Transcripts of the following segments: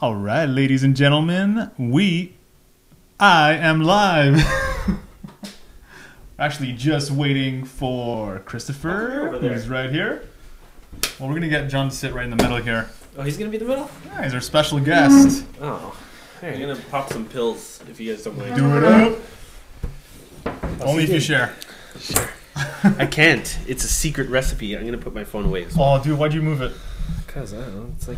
All right, ladies and gentlemen, I am live. Actually, just waiting for Christopher, who's right here. Well, we're gonna get John to sit right in the middle here. Oh, he's gonna be in the middle? Yeah, he's our special guest. Oh. Hey, I'm gonna pop some pills if you guys don't mind. Do it up. Only if you share. Sure. I can't. It's a secret recipe. I'm gonna put my phone away as well. Oh, dude, why'd you move it? Because I don't know. It's like,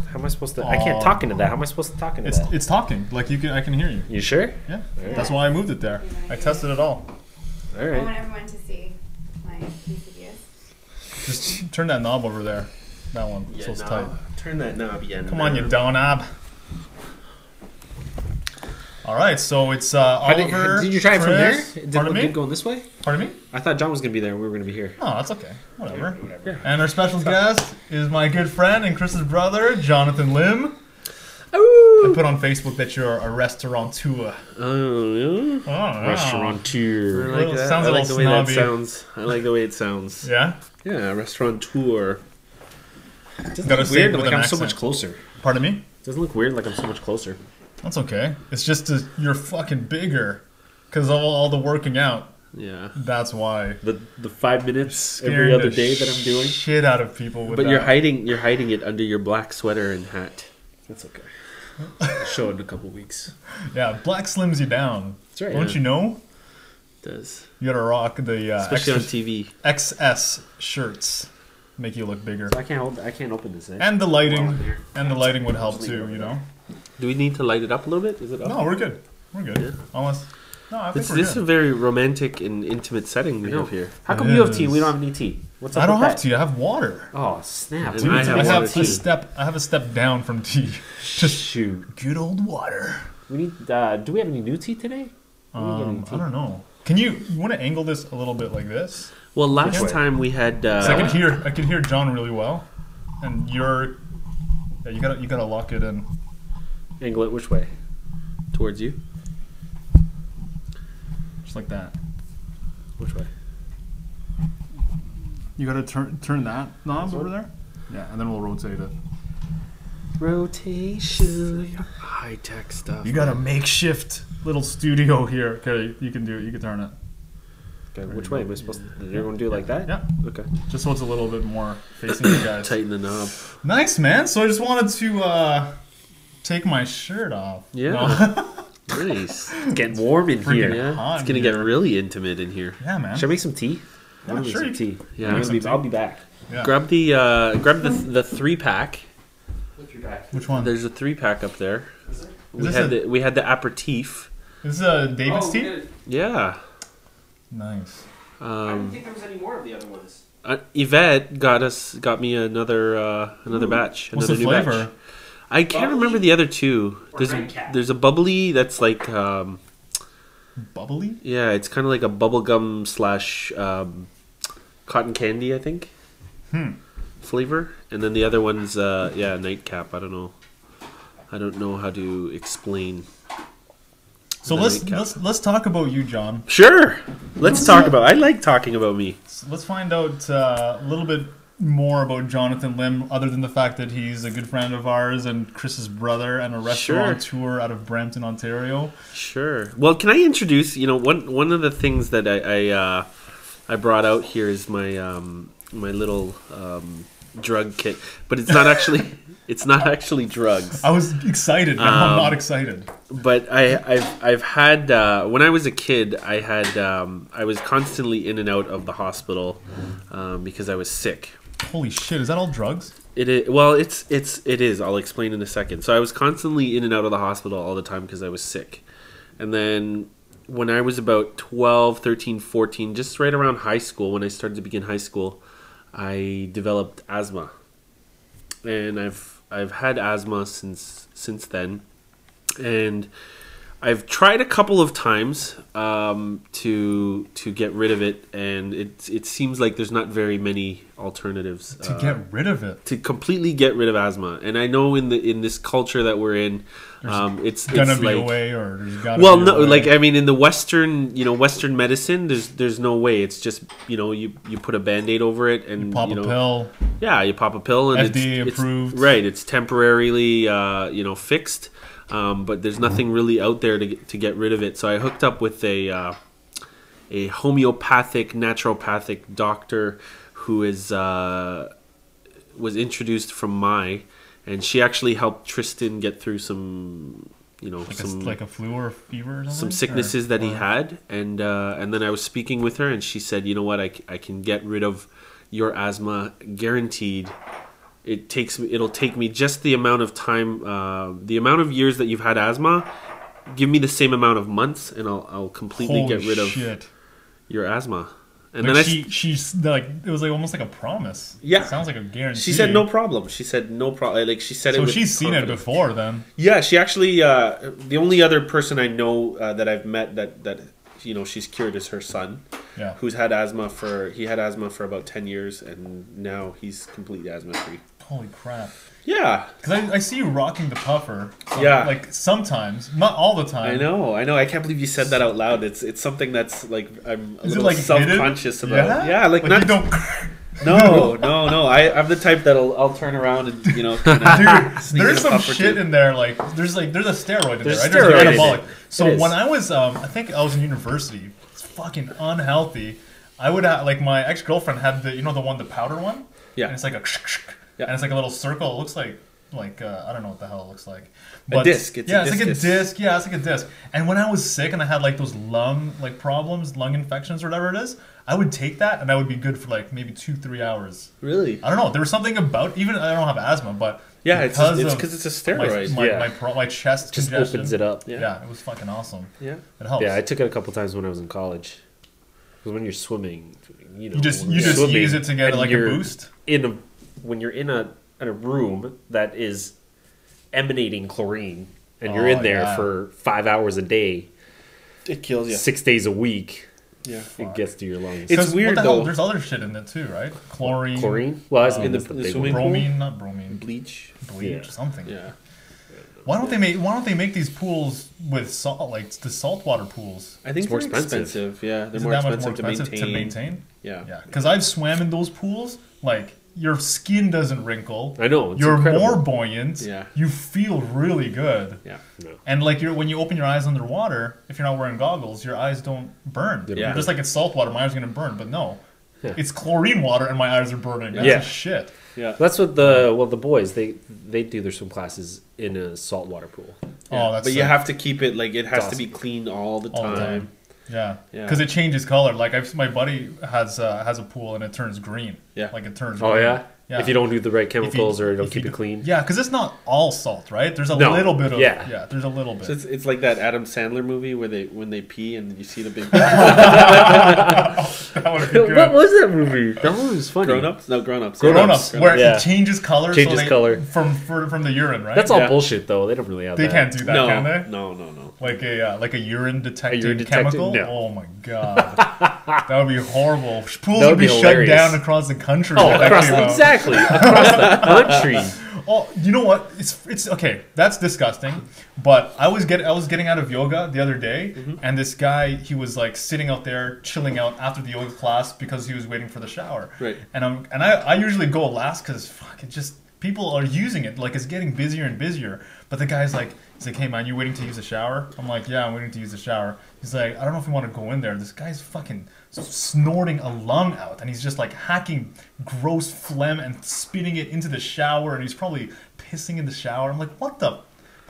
how am I supposed to? I can't talk into that. How am I supposed to talk into that? It's talking. Like I can hear you. You sure? Yeah. Right. That's why I moved it there. I tested it all. All I right. want everyone to see my Meridius. Just turn that knob over there. That one. Yeah, So it's no. tight. Turn that knob again. Come on, you dough-knob. All right, so it's Oliver. Did you try it from there? Chris. Did it Pardon look me? good going this way? Pardon me? I thought John was gonna be there. We were gonna be here. Oh, that's okay. Whatever. Yeah. And our special guest is my good friend and Chris's brother, Jonathan Lim. Oh. I put on Facebook that you're a restaurateur. Oh, yeah. Oh, Restaurateur. I like that. Sounds I a like little the way that snobby. sounds. I like the way it sounds. Yeah? Yeah, restaurateur. Doesn't Gotta look say it weird, with like an I'm so accent. much closer. Pardon me? Doesn't look weird, like I'm so much closer. That's okay. It's just you're fucking bigger because of all the working out. Yeah. That's why. The 5 minutes Scaring every other the day that I'm doing. shit out of people with But that. you're hiding it under your black sweater and hat. That's okay. I'll show it in a couple weeks. Yeah, black slims you down. That's right. Don't you know? It does. You gotta rock the Especially on TV. XS shirts. Make you look bigger. I can't open this. Eh? And the lighting. Well, here. And the lighting would help too, you know? Do we need to light it up a little bit? Is it up? No, we're good. We're good. Yeah. Unless... No, I think This we're is a good. very romantic and intimate setting we have here. How come It you have tea and we is. don't have any tea? What's up I don't with have that? tea. I have water. Oh, snap. Dude, And I have a tea. step. I have a step down from tea. Just Shoot. good old water. We need. Do we have any new tea today? We didn't get any tea. I don't know. Can you want to angle this a little bit like this? Well, last way? time we had. 'Cause I can hear John really well, and you gotta lock it in. Angle it which way? Towards you? Just like that. Which way? You gotta turn that knob over there. Yeah, and then we'll rotate it. Rotation. High tech stuff. You got a makeshift little studio here. Okay, you can do it. You can turn it. Okay, which way? Am I supposed to? You're going to do it like that? Yeah. Okay. Just so it's a little bit more facing you guys. Tighten the knob. Nice, man. So I just wanted to take my shirt off. Yeah. No. Nice. It's getting warm in Freaking here. hot It's going to in get here. really intimate in here. Yeah, man. Should I make some tea? Yeah, I'm gonna sure make some you tea. Yeah, make some tea. I'll be back. Yeah. Grab the 3-pack. What's your back? Which one? There's a 3-pack up there. this We had the aperitif. This is David's tea? Yeah. Nice. Um, I didn't think there was any more of the other ones. Yvette got me another batch. What's Another the new flavor? batch. I can't Bubbly? remember the other two. Or Red Cat? There's a bubbly that's like Bubbly? yeah, it's kind of like a bubblegum / cotton candy, I think. Flavor, and then the other one's nightcap. I don't know how to explain. So the let's nightcap. talk about you, John. Sure. Let's talk about. I like talking about me. Let's find out a little bit more about Jonathan Lim, other than the fact that he's a good friend of ours and Chris's brother and a restaurateur out of Brampton, Ontario. Sure. Well, can I introduce? One of the things that I brought out here is my my little drug kit, but it's not actually drugs. I was excited. Now I'm not excited. But I've had when I was a kid, I was constantly in and out of the hospital because I was sick. Holy shit! Is that all drugs? It is. Well, it is. I'll explain in a second. So I was constantly in and out of the hospital all the time because I was sick. And then when I was about 12, 13, 14, just right around high school, when I started to begin high school, I developed asthma. And I've had asthma since then. And I've tried a couple of times to get rid of it, and it seems like there's not very many alternatives to get rid of it. To completely get rid of asthma. And I know in this culture that we're in, it's gonna be like, a way, or there's gotta well, be a no, way. like I mean, in the Western medicine, there's no way. It's just you put a Band-Aid over it, and you pop a pill. Yeah, you pop a pill, and FDA approved. Right, it's temporarily fixed. But there's nothing really out there to get rid of it. So I hooked up with a homeopathic, naturopathic doctor who was introduced from Mai, and she actually helped Tristan get through some, like a flu or a fever or something? Some sicknesses that he had, and then I was speaking with her, and she said, you know what, I can get rid of your asthma guaranteed. It'll take me just the amount of time, the amount of years that you've had asthma. Give me the same amount of months, and I'll completely get rid of your asthma. And like then she's like, it was like almost like a promise. Yeah, it sounds like a guarantee. She said no problem. She said no problem. Like she said it. So with she's seen it confidence. before, then. Yeah, she actually. The only other person I know that I've met that she's cured is her son. Yeah. Who's had asthma for about 10 years, and now he's completely asthma free. Holy crap. Yeah. Because I see you rocking the puffer. Yeah. Like sometimes, not all the time. I know. I can't believe you said that out loud. It's something that's like I'm a little like self-conscious hidden? about. Yeah, like not. You don't. No. I'm the type that'll I'll turn around and Dude, there's some shit in there. Like there's a steroid in there, right? There's an anabolic. So when I was, I think I was in university. It's fucking unhealthy. I would have, like, my ex-girlfriend had the the powder one. Yeah. And it's like and it's like a little circle. It looks like I don't know what the hell it looks like. But, a disc. It's like a disc. Yeah, it's like a disc. And when I was sick and I had like those lung problems, lung infections or whatever it is, I would take that and I would be good for like maybe 2-3 hours. Really? I don't know. There was something about, even I don't have asthma, but yeah, it's because it's a steroid. My chest just congestion opens it up. Yeah, it was fucking awesome. Yeah, it helps. Yeah, I took it a couple times when I was in college. Because when you're swimming, you just use it to get like a boost. When you're in a room that is emanating chlorine, and you're in there for 5 hours a day, it kills you 6 days a week. Yeah, it gets to your lungs. It's weird though. There's other shit in it too, right? Chlorine. Well, I in the swimming pool? Bromine, not bromine. Bleach, something. Yeah. Why don't they make these pools with salt, like the saltwater pools? I think it's more expensive. Yeah, they're more expensive to maintain. Yeah. Because I've swam in those pools. Like, your skin doesn't wrinkle. I know. You're incredible. more buoyant. Yeah. You feel really good. Yeah. No. And like when you open your eyes underwater, if you're not wearing goggles, your eyes don't burn. Yeah. Just like it's salt water, my eyes are gonna burn. But no, it's chlorine water, and my eyes are burning. That's shit. Yeah. That's what the boys they do their swim classes in a saltwater pool. Yeah. Oh, that's but sick. you have to keep it like it has to be clean all the time. Yeah, because it changes color. Like my buddy has a pool and it turns green. Yeah, like it turns. Oh green. Yeah. If you don't do the right chemicals or don't keep it clean. Yeah, because it's not all salt, right? There's a little bit of there's a little bit. So it's like that Adam Sandler movie where when they pee and you see the big. That would be good. What was that movie? That movie was funny. Grown Ups, where it changes color. Color from the urine, right? That's all bullshit though. They don't really have. They can't do that, can they? No. Like a urine detecting chemical. No. Oh my god, that would be horrible. Pools would be shut down across the country. Exactly across the country. Oh, you know what? It's okay. That's disgusting. But I was getting out of yoga the other day, and this guy, he was like sitting out there chilling out after the yoga class because he was waiting for the shower. Right. And I usually go last because people are using it. Like, it's getting busier and busier. But the guy's like, hey man, you waiting to use the shower? I'm like, yeah, I'm waiting to use the shower. He's like, I don't know if you want to go in there. This guy's fucking snorting a lung out, and he's just like hacking gross phlegm and spitting it into the shower, and he's probably pissing in the shower. I'm like, what the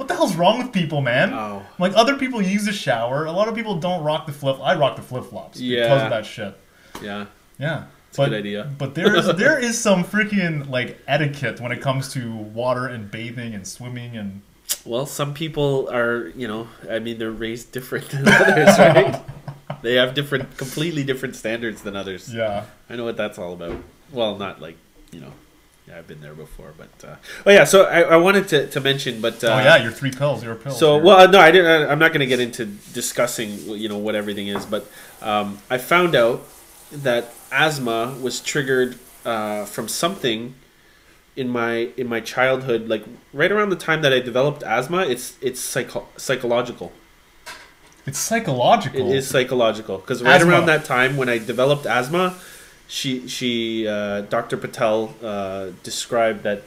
hell's wrong with people, man? Oh. Like, other people use the shower. A lot of people don't rock the flip. I rock the flip-flops because of that shit. Yeah. Yeah. It's a good idea. But there is some freaking like etiquette when it comes to water and bathing and swimming and. Well, some people are, they're raised different than others, right? They have completely different standards than others. Yeah. I know what that's all about. Well, not like, Yeah, I've been there before, but oh yeah. So I wanted to mention, but oh yeah, your 3 pills, your pills. so well, no, I didn't. I'm not going to get into discussing, what everything is, but I found out that asthma was triggered from something in my childhood, like right around the time that I developed asthma. It's psychological. It's psychological. It is psychological because right Asthma. around that time when I developed asthma, Dr. Patel described that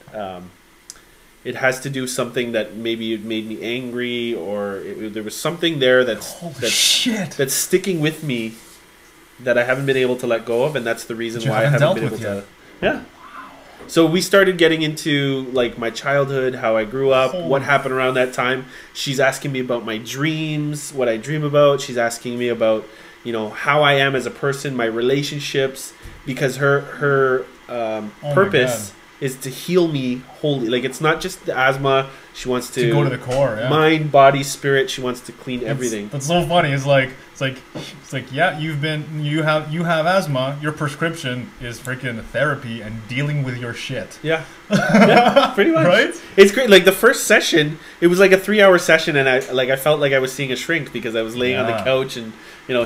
it has to do something that maybe it made me angry, or there was something there that's Shit. that's sticking with me that I haven't been able to let go of, and that's the reason That you why I haven't haven't dealt been able with to. Yeah. So we started getting into like my childhood, how I grew up, what happened around that time. She's asking me about my dreams, what I dream about. She's asking me about, how I am as a person, my relationships, because her purpose is to heal me wholly. Like, it's not just the asthma. She wants to go to the core, yeah. Mind, body, spirit. She wants to clean everything. That's so funny. It's like yeah, you have asthma. Your prescription is freaking therapy and dealing with your shit. Yeah, yeah, pretty much. Right? It's great. Like the first session, it was like a 3-hour session, and I felt like I was seeing a shrink because I was laying on the couch, and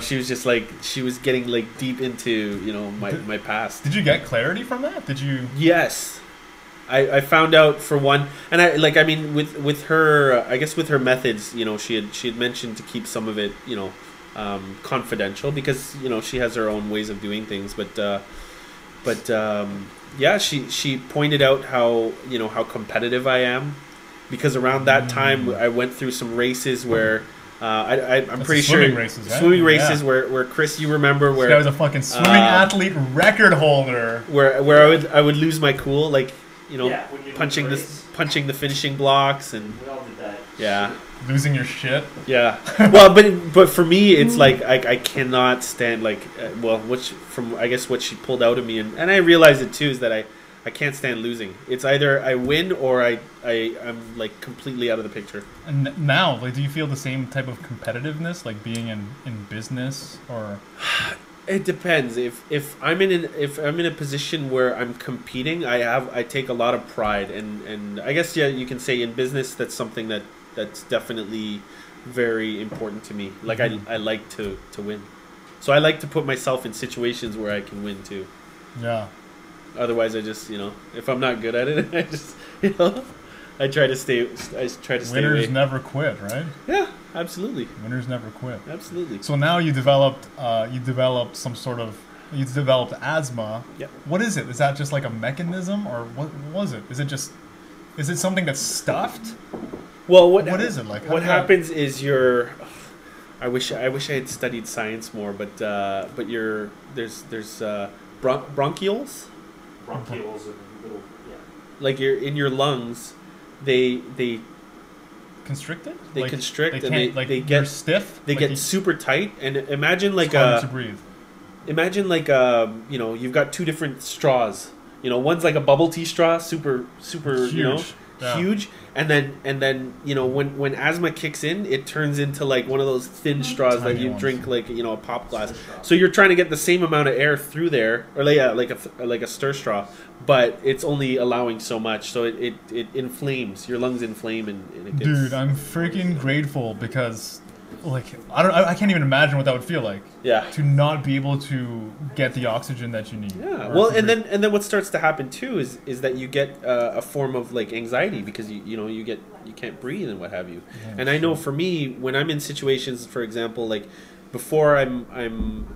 she was just like, she was getting like deep into my past. Did you get clarity from that? Did you? Yes. I found out, for one, and with her, I guess with her methods, she had mentioned to keep some of it, confidential, because she has her own ways of doing things, but yeah, she pointed out how how competitive I am, because around that time I went through some races where I'm pretty sure swimming races, right? Swimming races where Chris, you remember where I was a fucking swimming athlete record holder, where I would lose my cool, like. Yeah, when you punching the finishing blocks, and We all did that. yeah, losing your shit. yeah. Well, but for me, it's like I cannot stand what she pulled out of me, and I realized it too, is that I can't stand losing. It's either I win or I'm like completely out of the picture. And now, like, do you feel the same type of competitiveness, like being in business, or? It depends. If I'm in a position where I'm competing, I take a lot of pride, and I guess, yeah, you can say in business that's something that's definitely very important to me. Like, I like to win, so I like to put myself in situations where I can win too. Yeah. Otherwise, I just if I'm not good at it, I just I try to stay Winners away. never quit, right? Yeah, absolutely. Winners never quit. Absolutely. So now you developed asthma. Yep. What is it? Is that just like a mechanism, or what was it? Is it something that's stuffed? Well, what is it like? What happens is I wish I had studied science more, but there's bronchioles. Bronchioles and little, yeah. Like in your lungs, they constricted. They constrict, They and can't, they you're get stiff. They get super tight, and imagine it's hard to breathe. Imagine you've got two different straws. One's like a bubble tea straw, super Huge. huge, and then when asthma kicks in, it turns into like one of those thin straws that Tiny you ones. drink, like a pop glass. So you're trying to get the same amount of air through there, or like a stir straw, but it's only allowing so much, so it inflames your lungs, inflame, and it gets. Dude, I'm freaking grateful, because like I can't even imagine what that would feel like. Yeah. To not be able to get the oxygen that you need. Yeah. Or Well, to and breathe. then what starts to happen too is that you get a form of like anxiety, because you can't breathe and what have you. Yeah, and I know for me, when I'm in situations, for example, like before I'm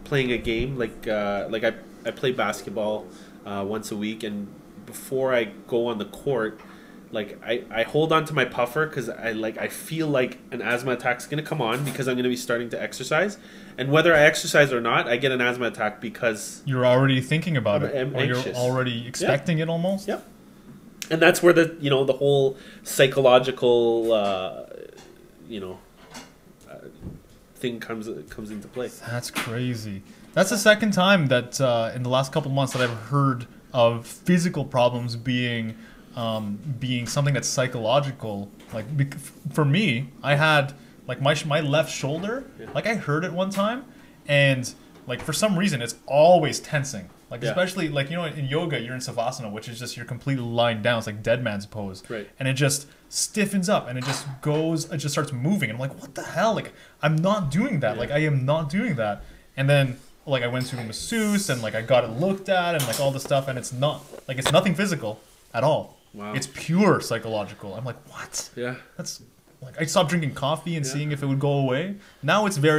playing a game, like I play basketball once a week, and before I go on the court, like I hold on to my puffer, because I feel like an asthma attack's gonna come on, because I'm gonna be starting to exercise, and whether I exercise or not, I get an asthma attack because you're already thinking about it, I'm or you're anxious. already expecting it almost. Yep. And that's where the whole psychological thing comes into play. That's crazy. That's the second time that in the last couple months that I've heard of physical problems being something that's psychological. Like, for me, I had like my left shoulder. Yeah. Like, I hurt it one time, and like for some reason it's always tensing. Like Yeah. especially like in yoga you're in savasana, which is just you're completely lying down. It's like dead man's pose. Right. And it just stiffens up and it just starts moving. And I'm like, what the hell? Like I'm not doing that. Yeah. Like I am not doing that. And then like I went to a masseuse and like I got it looked at and like all this stuff, and it's nothing physical at all. Wow. It's pure psychological. I'm like, what? Yeah. That's like I stopped drinking coffee and Yeah. seeing if it would go away. Now it's like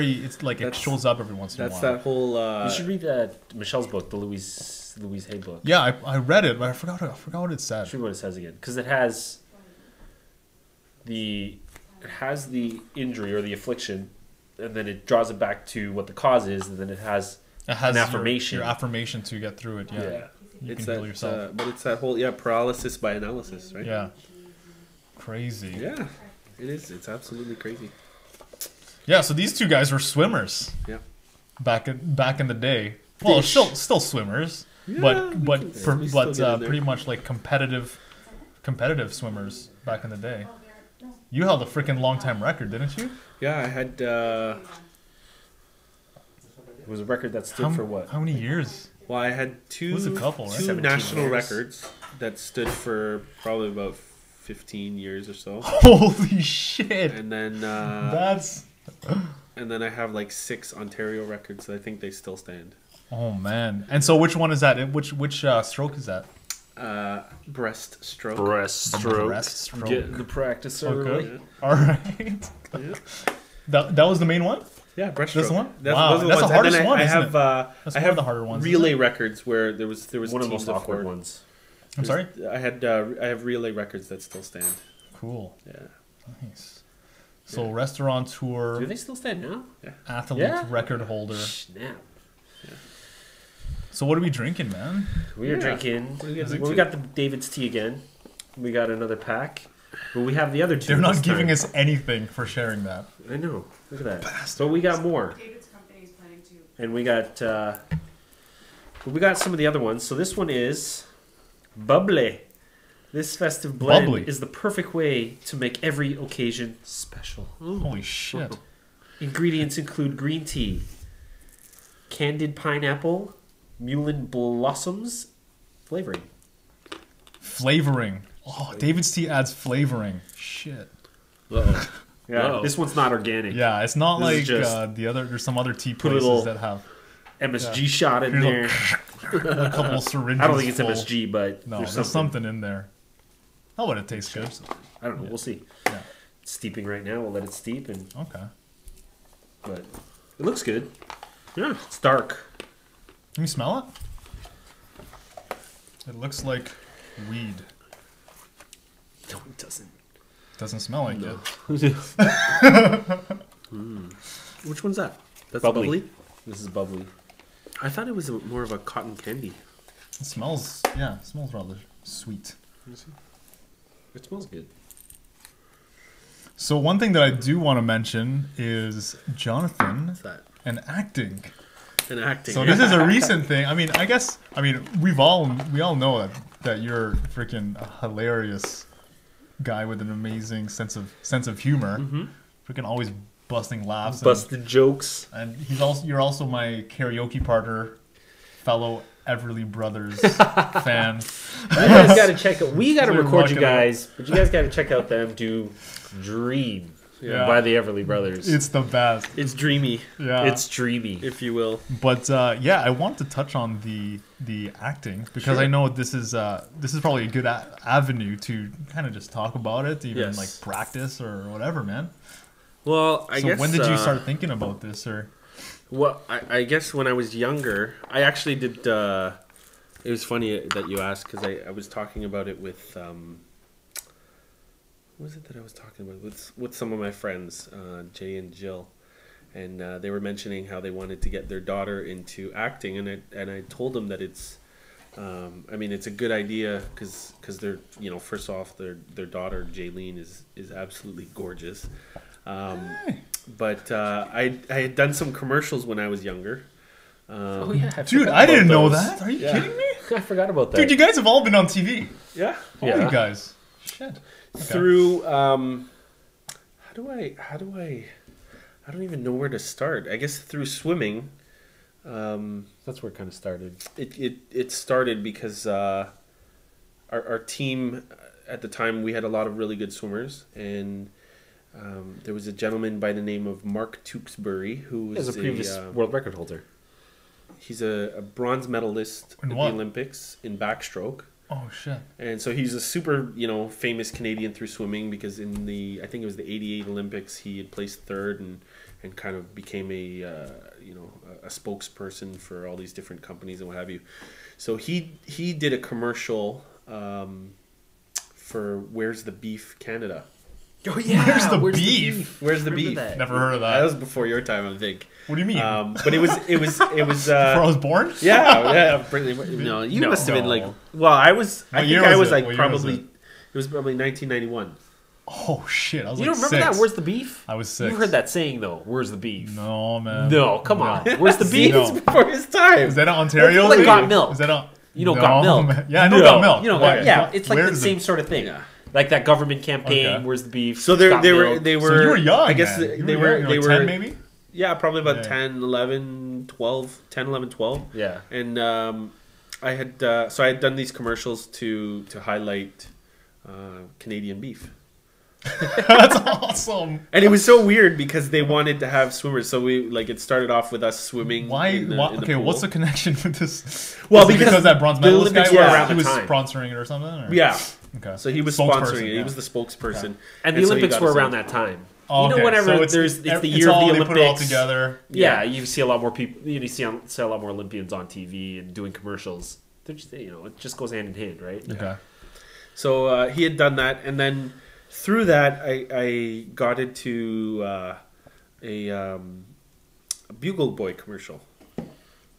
it That's- shows up every once in a That's while. that whole. You should read Michelle's book, the Louise Hay book. Yeah, I read it, but I forgot what it said. Should read what it says again, because it has the injury or the affliction, and then it draws it back to what the cause is, and then it has It has an affirmation. Your affirmation to get through it. Yeah, Yeah. you It's can heal that, yourself. but it's that whole paralysis by analysis, right? Yeah, crazy. Yeah, it is. It's absolutely crazy. Yeah, so these two guys were swimmers Yeah. back in the day. Well, Fish. still swimmers, Yeah, but we still get in there. pretty much like competitive swimmers back in the day. You held a freaking long time record, didn't you? Yeah, I had. It was a record that stood for what? How many years? Well, I had two, It was a couple, right? two 17 national years. records that stood for probably about 15 years or so, Holy shit! and then That's I have like 6 Ontario records that I think they still stand. oh man. And so which one is that? Which stroke is that? Breaststroke. Breaststroke. Breaststroke. Get the practice early. Okay. All right. Yeah. That was the main one. Yeah, breaststroke. This one? That's, Wow, those are that's the ones. hardest And then one, I isn't have it? That's I one have of the harder ones, relay isn't records where there was One of the teams most of awkward 4. ones. I'm sorry. I have relay records that still stand. Cool. Yeah. Nice. So restaurateur, Do they still stand now? athlete, Yeah. record holder. Snap. So what are we drinking, man? We are Yeah. drinking. What do you guys Well, we got the David's tea again. We got another pack. But we have the other two. They're not this giving time. us anything for sharing that. I know. Look at that. But we got more. David's company is planning to. And we got some of the other ones. So this one is bubbly. This festive blend Bubbly. is the perfect way to make every occasion special. Holy shit. Ingredients include green tea, candied pineapple, mullein blossoms, flavoring. Flavoring. Oh, David's tea adds flavoring. Shit. Uh-oh. Yeah, Whoa. this one's not organic. Yeah, it's not This is like just- the other. There's some other tea Put a places little- that have MSG shot in Here's there. a couple of syringes. I don't think it's full. MSG, but No, there's there's something. something in there. Oh, but it tastes good. I don't know. We'll see. Yeah. It's steeping right now. We'll let it steep, Okay. but it looks good. Yeah. It's dark. Can you smell it? It looks like weed. No, it doesn't. Doesn't smell like No. it. Which one's that? That's Bubbly. bubbly. This is bubbly. I thought it was more of a cotton candy. It smells. Yeah, it smells rather sweet. It smells good. So one thing that I do want to mention is Jonathan What's that? and acting. And acting. So this is a recent thing. I mean, we all know that you're freaking a hilarious guy with an amazing sense of humor. Freaking always busting laughs. Busted jokes. And you're also my karaoke partner, fellow Everly Brothers fan. You guys got to check out. We got to So you're record you rocking out. guys, but you guys got to check out them do Dream Yeah. by the Everly Brothers. It's the best. It's dreamy, Yeah. It's dreamy. if you will. But yeah, I want to touch on the acting because Sure. I know this is probably a good avenue to kind of just talk about it, even Yes. like practice or whatever, man. Well, I So guess. when did you start thinking about this, or? Well, I guess when I was younger, I actually did. It was funny that you asked because I was talking about it with. What was it that I was talking about with some of my friends, Jay and Jill, and they were mentioning how they wanted to get their daughter into acting, and I told them that it's. I mean, it's a good idea because they're first off their daughter Jaylene is absolutely gorgeous. But I had done some commercials when I was younger. Oh yeah, Dude, I didn't know that. Are you Yeah. kidding me? I forgot about that. Dude, you guys have all been on TV. Yeah. All Yeah. you guys. Shit. Okay. Through how do I I don't even know where to start. I guess through swimming. That's where it kind of started. It started because our team at the time, we had a lot of really good swimmers, and there was a gentleman by the name of Mark Tewksbury who was As a previous world record holder. He's a bronze medalist at the Olympics in backstroke. Oh shit! And so he's a super, famous Canadian through swimming because in I think it was the '88 Olympics, he had placed third and kind of became a spokesperson for all these different companies and what have you. So he did a commercial for Where's the Beef Canada. Oh yeah, Where's the beef? Where's the beef? Never heard of that. That was before your time, I think. What do you mean? But it was before I was born? Yeah. No, you must have been like. Well, I was. I think I was like probably. It was probably 1991. Oh shit! I was you like don't remember 6. that? Where's the beef? I was 6. You heard that saying though. Where's the beef? No man. No, come on. Where's the beef? No. Before his time. Is that on Ontario? Like Got Milk. Is that on? Got Milk. Man. Yeah, I know Got Milk. It's like the same sort of thing. Yeah. Like that government campaign. Okay. Where's the beef? So they were. So you were young. I guess man. they were. They were 10 maybe. Yeah, probably about Yeah. 10, 11, 12, 10, 11, 12. Yeah. And I had so I had done these commercials to highlight Canadian beef. That's awesome. And it was so weird because they wanted to have swimmers. So it started off with us swimming. Why? In the Okay, pool. what's the connection with this? Well, Is it because that bronze the medalist guy Olympics were around he the was time. sponsoring it or something? Or? Yeah. Okay. So he was Spokesperson, sponsoring it. yeah. He was the spokesperson. And the so he Olympics got were us around in. that time. Oh, You know, okay. whenever So it's the it's year of all, the they put it all Olympics. together. Yeah, you see a lot more people. You see a lot more Olympians on TV and doing commercials. They're just, it just goes hand in hand, right? Okay. So he had done that, and then through that, I got into a Bugle Boy commercial.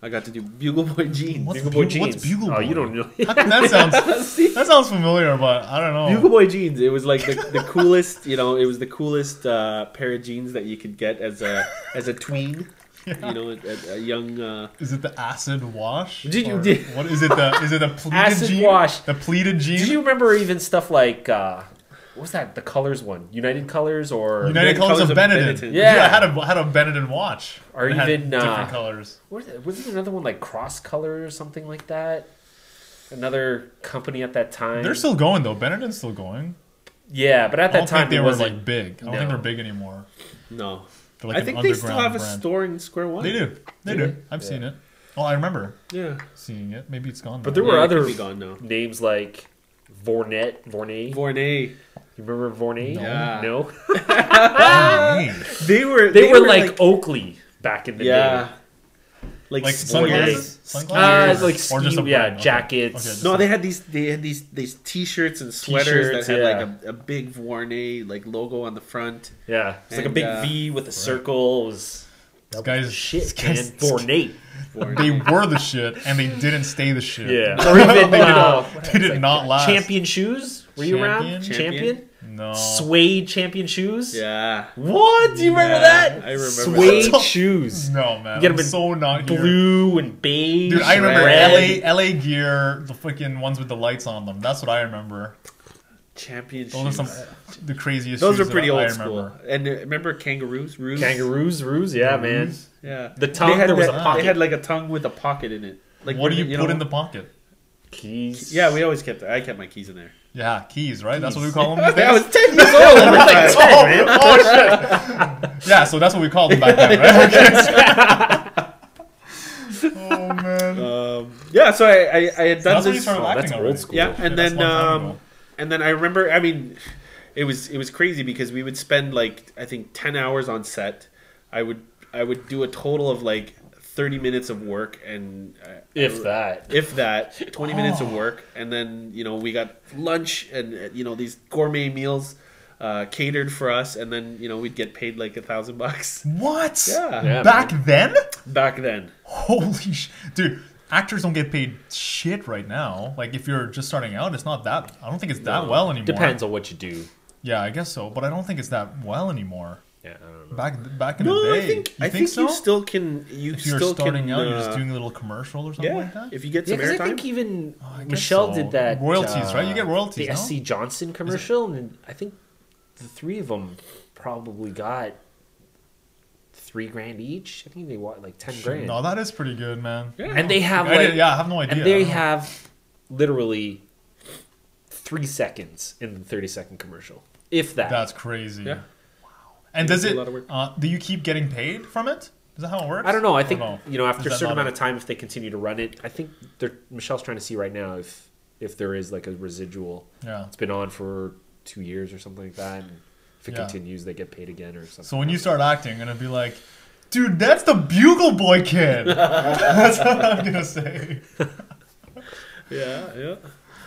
I got to do Bugle Boy jeans. What's Bugle Boy Bugle- what's jeans. Bugle Oh, Boy? you don't know. That sounds familiar, but I don't know. Bugle Boy jeans. It was like the coolest. It was the coolest pair of jeans that you could get as a tween. Yeah. A young. Is it the acid wash? Did you- Or what is it? The pleated Acid jean? wash. The pleated jean. Did you remember even stuff like what was that? The Colors one, United Colors or United Colors of Benetton. Benetton. Yeah. I had a Benetton watch. Or It had even, different colors. was it another one like Cross Color or something like that? Another company at that time. They're still going though. Benetton's still going. Yeah, but at I that don't time think they it were wasn't. like big. I don't think they're big anymore. No. They're like I an think they still underground have a brand. store in Square One. They do. They Do do. they? I've Yeah. seen it. Oh, I remember Yeah. seeing it. Maybe it's gone. But now. there were Yeah, it other could be gone now. names like Vornay. Vornay. You remember Vornay? Yeah. No. Hey. They were like Oakley back in the day. Like Like sunglasses. sunglasses? Like Or just a ski, brand, okay. jackets. Okay, No, they had these T-shirts and sweaters T-shirts, that had yeah. like a big Vornay logo on the front. Yeah, it's like a And, big V with a circle. It was These guys, shit, these man. guys- Vornay. They were the shit, and they didn't stay the shit. Yeah. Or even They did not last. Champion shoes. Were you around? Champion? No. Suede champion shoes. Yeah, What? Do you remember that? I remember. Suede that. shoes. No, man. Get I'm them in so not here. Blue and beige. Dude, I remember red. LA gear, the freaking ones with the lights on them. That's what I remember. Champion Those are shoes. some the craziest. Those shoes are pretty that I old school. remember. And remember kangaroos? Roos? Kangaroos, yeah, man. Yeah. The tongue, They had there was a that- pocket. They had like a tongue with a pocket in it. Like What do you put know? in the pocket? Keys. Yeah, we always kept. I kept my keys in there. Yeah, keys, right? That's what we call them these days. I was 10 years old at the time. Oh shit! Yeah, so that's what we called them back then, right? Okay. Oh man. Yeah, so I had done That's when you this. started acting that's already. old school. Yeah, that's and then a long time ago. and then I remember. I mean, it was crazy because we would spend like I think 10 hours on set. I would do a total of like 30 minutes of work and If that. 20 minutes of work, and then we got lunch and these gourmet meals catered for us, and then we'd get paid like $1,000 What? Yeah. Back then? back then. Holy dude! Actors don't get paid shit right now. Like if you're just starting out, it's not that. I don't think it's that well anymore. Depends on what you do. Yeah, I guess so, but I don't think it's that well anymore. Yeah, I don't know. Back in the No, day, I think so? you still can. You If you're still starting can. out, you're just doing a little commercial or something yeah, like that. if you get Yeah, some 'cause I airtime. think even I guess Michelle so. did that. Royalties, right? You get royalties, The no? SC Johnson commercial, and I think the three of them probably got $3,000 each. I think they want like 10 grand. No, that is pretty good, man. Yeah. And they have I like, I have no idea. and they have literally 3 seconds in the 30-second commercial, if that. That's crazy. Yeah. And They does do a it? lot of work. Do you keep getting paid from it? Is that how it works? I don't know. I Or think no? after Is a that certain not amount it? of time, if they continue to run it, I think Michelle's trying to see right now if there is like a residual. Yeah. It's been on for 2 years or something like that. And if it Yeah. continues, they get paid again or something. So when you start acting, you're gonna be like, dude, that's the Bugle Boy kid. That's what I'm gonna say. Yeah.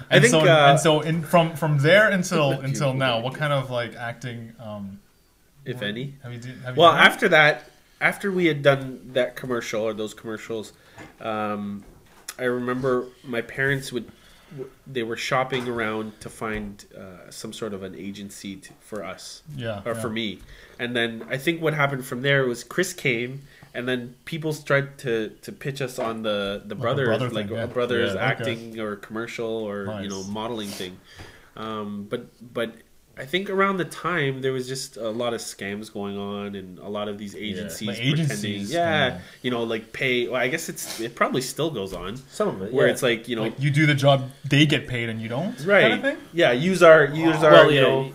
And think, from there until now, what kind of like acting? If any. Have you done? Well, after that, after we had done that commercial or those commercials, I remember my parents they were shopping around to find some sort of an agency for us, for me. And then I think what happened from there was Chris came, and then people tried to pitch us on the brothers, like a brothers acting or commercial or modeling thing. But I think around the time there was just a lot of scams going on and a lot of these agencies pretending, like pay. Well, I guess it probably still goes on. Some of it, where it's like like you do the job, they get paid and you don't, right? Kind of thing? Yeah, use our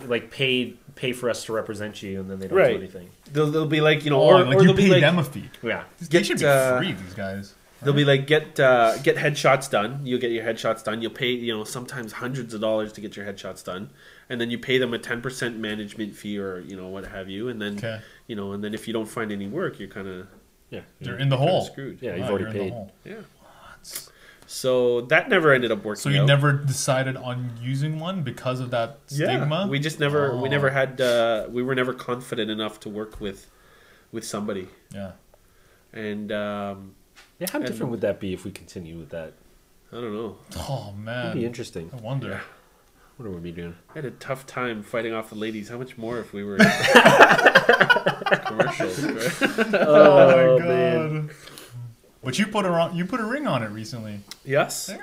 like pay for us to represent you, and then they don't do anything. They'll be like or you they'll pay be like, them a fee. Yeah, They should be free. These guys. They'll be like, get headshots done. You'll get your headshots done. You'll pay, sometimes hundreds of dollars to get your headshots done, and then you pay them a 10% management fee or what have you, and then and then if you don't find any work, you're kind of you're in the hole. Screwed. Yeah, you've already paid. Yeah. What? So that never ended up working. So you never decided on using one because of that stigma? We just never. We never had. We were never confident enough to work with somebody. Yeah. And. How different would that be if we continue with that? I don't know. Oh man, it'd be interesting. I wonder. Yeah. What would we be doing? I had a tough time fighting off the ladies. How much more if we were commercials? Right? Oh my god! Man. But you put a ring on it recently. Yes. Yep,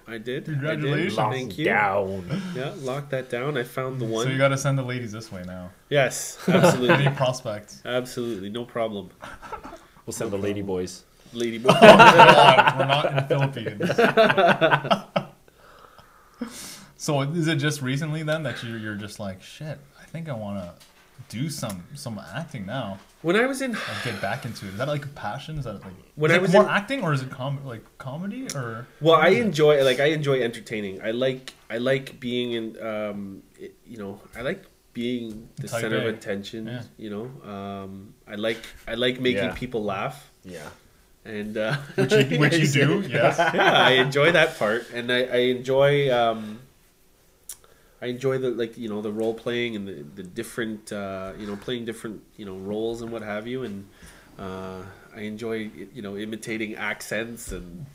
I did. Congratulations! Thank you. Down. Yeah, lock that down. I found the one. So you got to send the ladies this way now. Yes, absolutely. Any prospects? Absolutely, no problem. We'll send the lady boys. Lady boy. We're not in the Philippines. So is it just recently then that you're just like, shit, I think I want to do some acting now? When I was in, like get back into it. Is that like a passion? Is that like when is I it was more in, acting or is it comedy or? Well, I enjoy entertaining. I like being in I like being the Type center A. of attention. Yeah. I like making people laugh. Yeah. And which you do, yes. Yeah, I enjoy that part, and I enjoy the the role playing and the different playing different roles and what have you, and I enjoy imitating accents and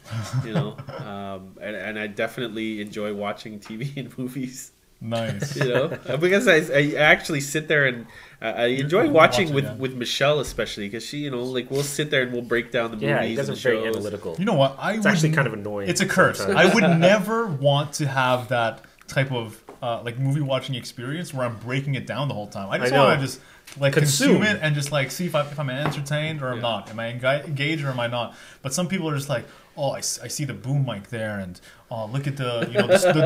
and I definitely enjoy watching TV and movies. Nice. Because I actually sit there and I enjoy watching with Michelle, especially because she we'll sit there and we'll break down the movies. Yeah, you guys and are very shows. analytical. You know what? It's actually kind of annoying. It's a curse. I would never want to have that type of like movie watching experience where I'm breaking it down the whole time. I just want to just like consume it and just like see if I'm entertained or I'm not. Am I engaged or am I not? But some people are just like, oh, I see the boom mic there, and oh, look at the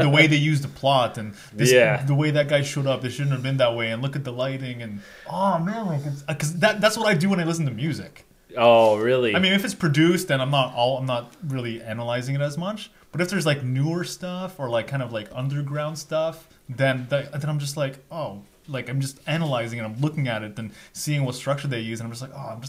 the way they use the plot, and the way that guy showed up, they shouldn't have been that way, and look at the lighting, and oh man, like because that's what I do when I listen to music. Oh, really? I mean, if it's produced, then I'm not really analyzing it as much. But if there's like newer stuff or like kind of like underground stuff, then I'm just like, oh, like I'm just analyzing it. I'm looking at it and seeing what structure they use, and I'm just like, oh,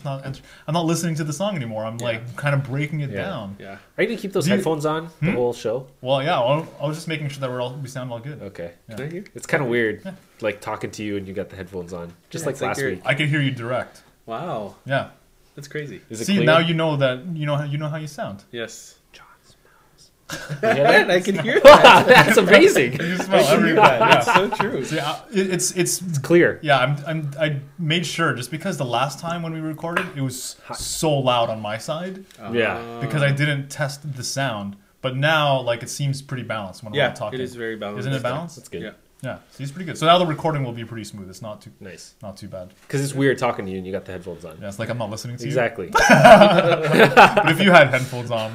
I'm not listening to the song anymore. I'm like kind of breaking it down. Yeah. Are you gonna keep those headphones on the whole show? Well, yeah. I was just making sure that we sound all good. Okay. Yeah. Can I hear? It's kind of weird, like talking to you and you got the headphones on, just like last week. I can hear you direct. Wow. Yeah. That's crazy. Is it See, clear? now you know that you know how you sound. Yes. John smells. I can hear that. That's amazing. You smell every bit. Yeah. That's so true. See, it's clear. Yeah, I made sure just because the last time when we recorded it was so loud on my side. Yeah. Because I didn't test the sound, but now like it seems pretty balanced when I'm talking. It is very balanced. Isn't it balanced? That's good. Yeah. Yeah, so he's pretty good. So now the recording will be pretty smooth. It's not too Nice. bad. Because it's weird talking to you and you got the headphones on. Yeah, it's like I'm not listening to Exactly. you. But if you had headphones on,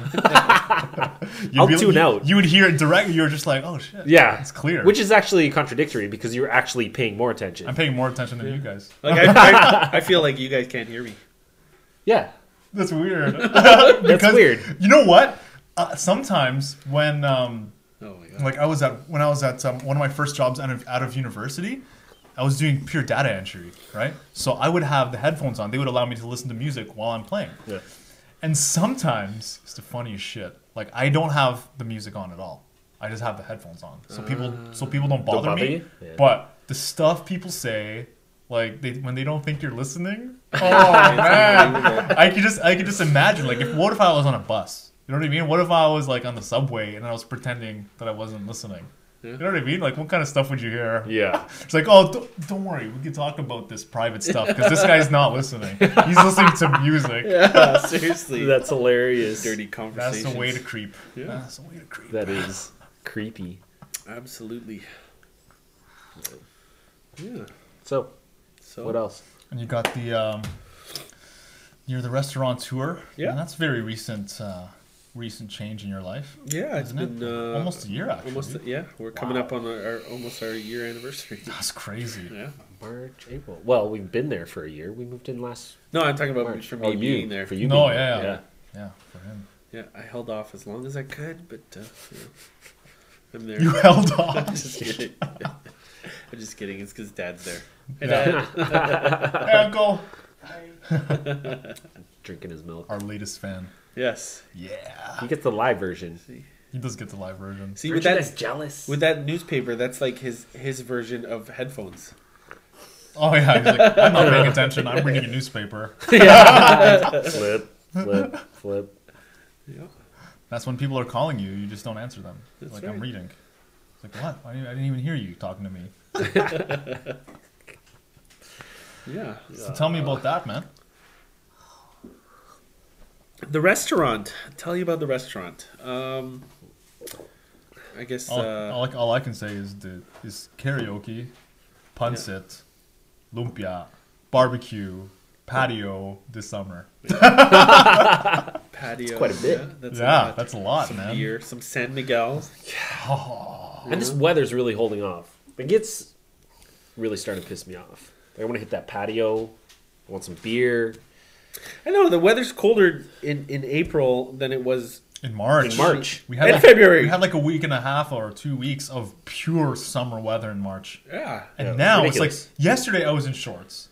I'll tune out. You would hear it directly. You're just like, oh shit. Yeah. It's clear. Which is actually contradictory because you're actually paying more attention. I'm paying more attention than you guys. Like I feel like you guys can't hear me. Yeah. That's weird. That's weird. You know what? Sometimes when Oh my god. like I was at one of my first jobs out of university, I was doing pure data entry, right? So I would have the headphones on. They would allow me to listen to music while I'm playing. Yeah. And sometimes it's the funniest shit. Like I don't have the music on at all. I just have the headphones on. So people don't bother bother me. you? Yeah. But the stuff people say, like when they don't think you're listening, oh man, I could just imagine. Like what if I was on a bus? You know what I mean? What if I was like on the subway and I was pretending that I wasn't listening? Yeah. You know what I mean? Like what kind of stuff would you hear? Yeah. It's like, oh, don't worry, we can talk about this private stuff because this guy's not listening. He's listening to music. Yeah, seriously. That's hilarious. dirty conversations. That's the way to creep. Yeah. That's the way to creep. That is creepy. Absolutely. Yeah. So, So what else? And you got the you're the restaurateur. Yeah. And that's very recent change in your life. Yeah, it's Isn't been it? Almost a year actually. Almost, yeah. We're coming up on our almost our year anniversary. That's crazy. Yeah. March, April. Well, we've been there for a year. We moved in last No, I'm talking about March. for Oh, me being there. For you No, being yeah, there. Yeah, for him. Yeah, I held off as long as I could, but I'm there. You held I'm on. just kidding. I'm just kidding. It's because Dad's there. Yeah. Hey, Uncle. Drinking his milk. Our latest fan. Yes. Yeah. He gets the live version. He does get the live version. See, with Richard is that jealous. with that newspaper, that's like his version of headphones. Oh yeah, he's like, I'm not paying attention. I'm reading a newspaper. Flip, flip, flip. Yeah. That's when people are calling you. You just don't answer them. That's like right. I'm reading. It's like what? I didn't even hear you talking to me. Yeah. So tell me about that, man. The restaurant. Tell you about the restaurant. I guess. All I can say is karaoke, pancit, lumpia, barbecue, patio this summer. patio. quite a bit. That's a lot, Some man. beer, some San Miguel. And this weather's really holding off. It gets really starting to piss me off. I want to hit that patio. I want some beer. I know the weather's colder in April than it was. In March. In March. We had In February. We had like a week and a half or 2 weeks of pure summer weather in March. Yeah. And Yeah, now ridiculous. it's like yesterday I was in shorts.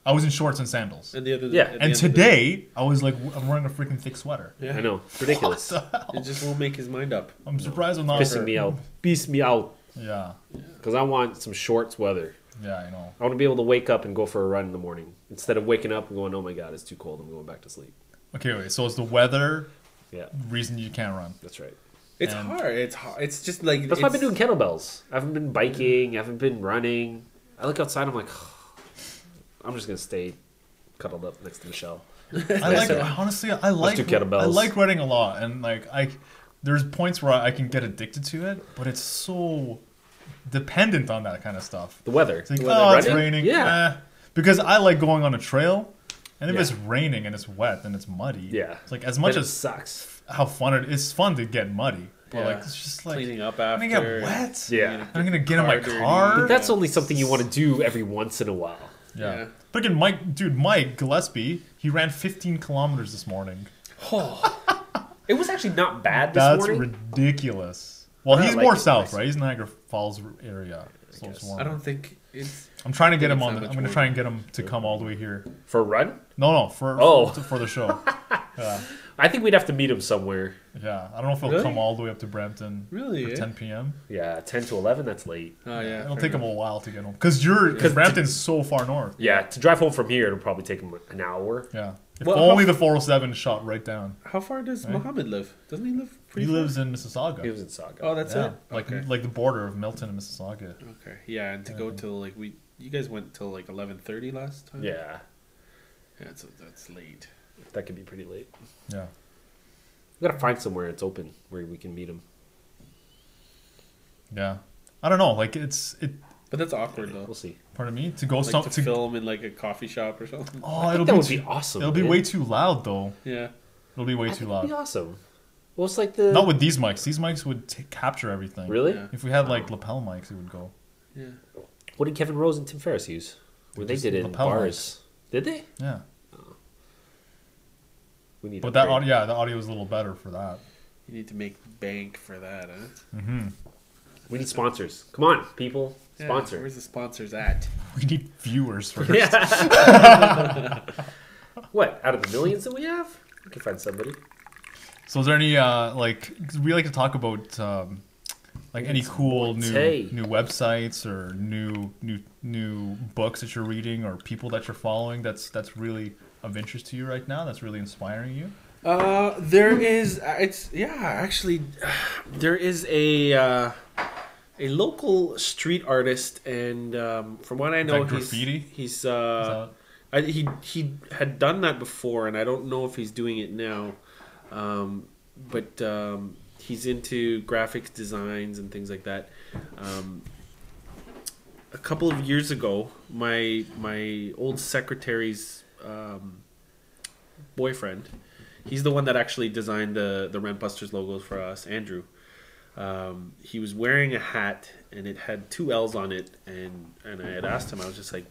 I was in shorts and sandals. And the other. Yeah. at the And end of the- today I was like I'm wearing a freaking thick sweater. Yeah. I know. Ridiculous. What the hell? It just won't make his mind up. I'm surprised I'm not Pissing me out. Beats me out. Yeah. Because I want some shorts weather. Yeah, I know. I want to be able to wake up and go for a run in the morning. Instead of waking up and going, oh my God, it's too cold. I'm going back to sleep. Okay, wait. So it's the weather Yeah, reason you can't run. that's right. It's And- hard. It's hard. It's just like. That's why I've been it's- doing kettlebells. I haven't been biking. I haven't been running. I look outside. I'm like, I'm just gonna stay cuddled up next to Michelle. I like honestly. I like do kettlebells. I like running a lot, and like there's points where I can get addicted to it, but it's so dependent on that kind of stuff. The weather. It's like, Weather, oh, it's running? raining. Yeah. Because I like going on a trail, and if Yeah. it's raining and it's wet and it's muddy, Yeah. it's like as much Then it as sucks. how fun it's fun to get muddy, but Yeah. like it's just like cleaning up I'm after. gonna get wet. Yeah. I'm gonna get in my Car car. dirty. But that's only something you want to do every once in a while. Yeah. Yeah. Freaking Mike Gillespie, he ran 15 kilometers this morning. It was actually not bad this That's morning. ridiculous. Well, I he's like more it. south, right? He's Niagara Falls area. So it's guess. warmer. I don't think it's. I'm trying to get him it's on. not I'm much gonna warmer. try and get him to come all the way here. For a run? No, Oh. for the show. Yeah, I think we'd have to meet him somewhere. yeah. I don't know if he'll Really? come all the way up to Brampton Really, for eh? 10 p.m. Yeah, 10 to 11, that's late. Oh yeah. It'll fair take him a enough. while to get home because Brampton's so far north. Yeah, to drive home from here, it'll probably take him an hour. Yeah, if Well, only the 407 shot right down. How far does Right. Muhammad live? Doesn't he live? He Pretty far? lives in Mississauga. He was in Saga. Oh, that's yeah, it. like Okay. like the border of Milton and Mississauga. Okay. Yeah, and to go till like you guys went till like 11:30 last time. Yeah, Yeah, so that's late. that could be pretty late. Yeah, We gotta find somewhere it's open where we can meet him. yeah. I don't know. Like it. But that's awkward though. We'll see. Pardon me. To go Like to film in like a coffee shop or something. Oh, I think that would be awesome. It'll be man. way too loud though. Yeah. It'll be way I too think it'd be loud. awesome. Well, it's like the Not with these mics. These mics would capture everything. really. Yeah. If we had like lapel mics, it would go. Yeah. What did Kevin Rose and Tim Ferriss use? When they just did it in lapel bars. Did they? Yeah. We need. But to that upgrade. audio, the audio is a little better for that. You need to make bank for that, huh? Hmm. We need sponsors. Come on, people. Yeah, Sponsor. where's the sponsors at? We need viewers first. Yeah. What? Out of the millions that we have, we can find somebody. So is there any like 'cause we like to talk about like any cool new websites or new books that you're reading or people that you're following that's really of interest to you right now, that's really inspiring you? There is. Actually, there is a local street artist, and from what I know, that graffiti? He's that- he had done that before, and I don't know if he's doing it now. But he's into graphics designs and things like that. A couple of years ago, my old secretary's boyfriend, he's the one that actually designed the Rentbusters logos for us, Andrew. He was wearing a hat and it had 2 L's on it, and I had asked him, I was just like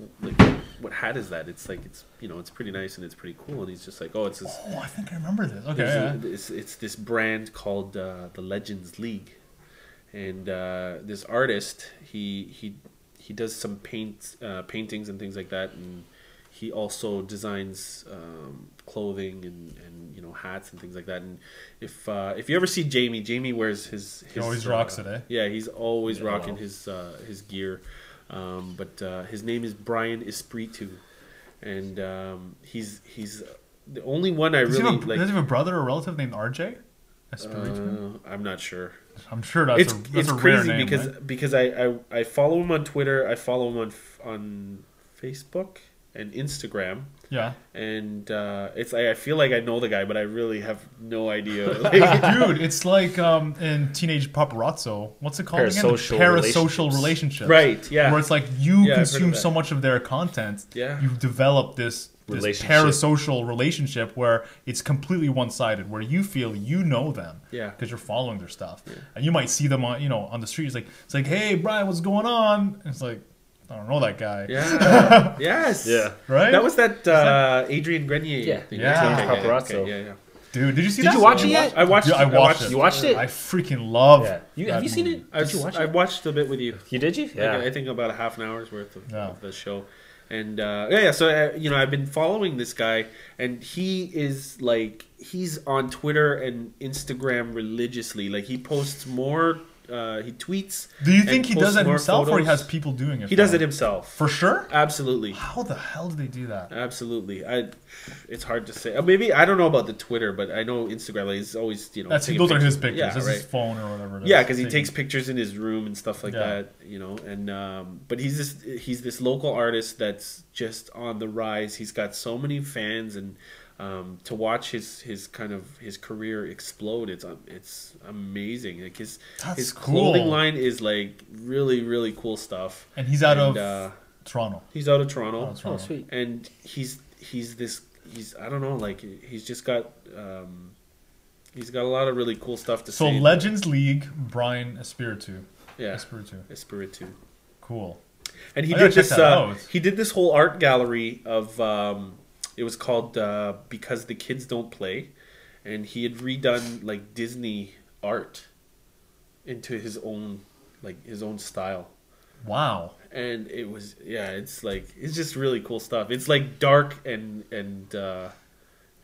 what hat is that? It's like it's pretty nice and it's pretty cool, and he's just like, oh, it's this. Oh, I think I remember this. Okay. Yeah. It's this brand called the Legends League, and this artist he does some paintings and things like that, and he also designs clothing and hats and things like that. And if you ever see Jamie wears his He always rocks it, eh? Yeah, he's always rocking his gear. But his name is Brian Espiritu, and he's the only one I Does really he like. have a brother or relative named RJ? Espiritu? I'm not sure. I'm sure that's It's a rare crazy name, because right? I follow him on Twitter. I follow him on Facebook and Instagram. Yeah. And I feel like I know the guy, but I really have no idea. Dude, it's like in Teenage Paparazzo. What's it called Parasocial again? Parasocial relationships. Right, yeah. Where it's like you Yeah, I've heard of consume that. so much of their content, Yeah. you develop this Relationship. parasocial relationship where it's completely one-sided, where you feel you know them Yeah. because you're following their stuff. And you might see them on the street. It's like, hey, Brian, what's going on? And it's like, I don't know that guy. Yeah. Yes. Yeah. Right? That was that Adrian Grenier Yeah. thing. Yeah. Okay, Paparazzo. yeah. Dude, did you see Did that? you watch it yet? I watched. Yeah, I watched it. You watched it? I freaking love Yeah. Have you seen it? Did you watch I it? watched a bit with you. You did you? Yeah. I think about a half an hour's worth Yeah. of the show. And so I've been following this guy, and he is like, he's on Twitter and Instagram religiously. Like, he posts more, he tweets. Do you and think he posts does that more himself, or he photos. has people doing it? He for does him? it himself. For sure? Absolutely. How the hell do they do that? Absolutely. It's hard to say. Maybe I don't know about the Twitter, but I know Instagram. Like, he's always taking Those are pictures. his pictures. Yeah, That's right. his phone or whatever. It is. Yeah, because he Taking- takes pictures in his room and stuff like Yeah. that, And but he's this local artist that's just on the rise. He's got so many fans, and to watch his career explode, it's amazing. Like his That's clothing cool. line is like really really cool stuff. And he's out And, of Toronto. He's out of Toronto. Oh, Toronto. Oh, sweet. And he's I don't know, like he's just got he's got a lot of really cool stuff to So say. Legends League, Brian Espiritu. Yeah, Espiritu. Espiritu. Cool. And he I gotta did check this. that out. He did this whole art gallery of. It was called "Because the Kids Don't Play," and he had redone like Disney art into his own style. Wow. And it was it's just really cool stuff. It's like dark and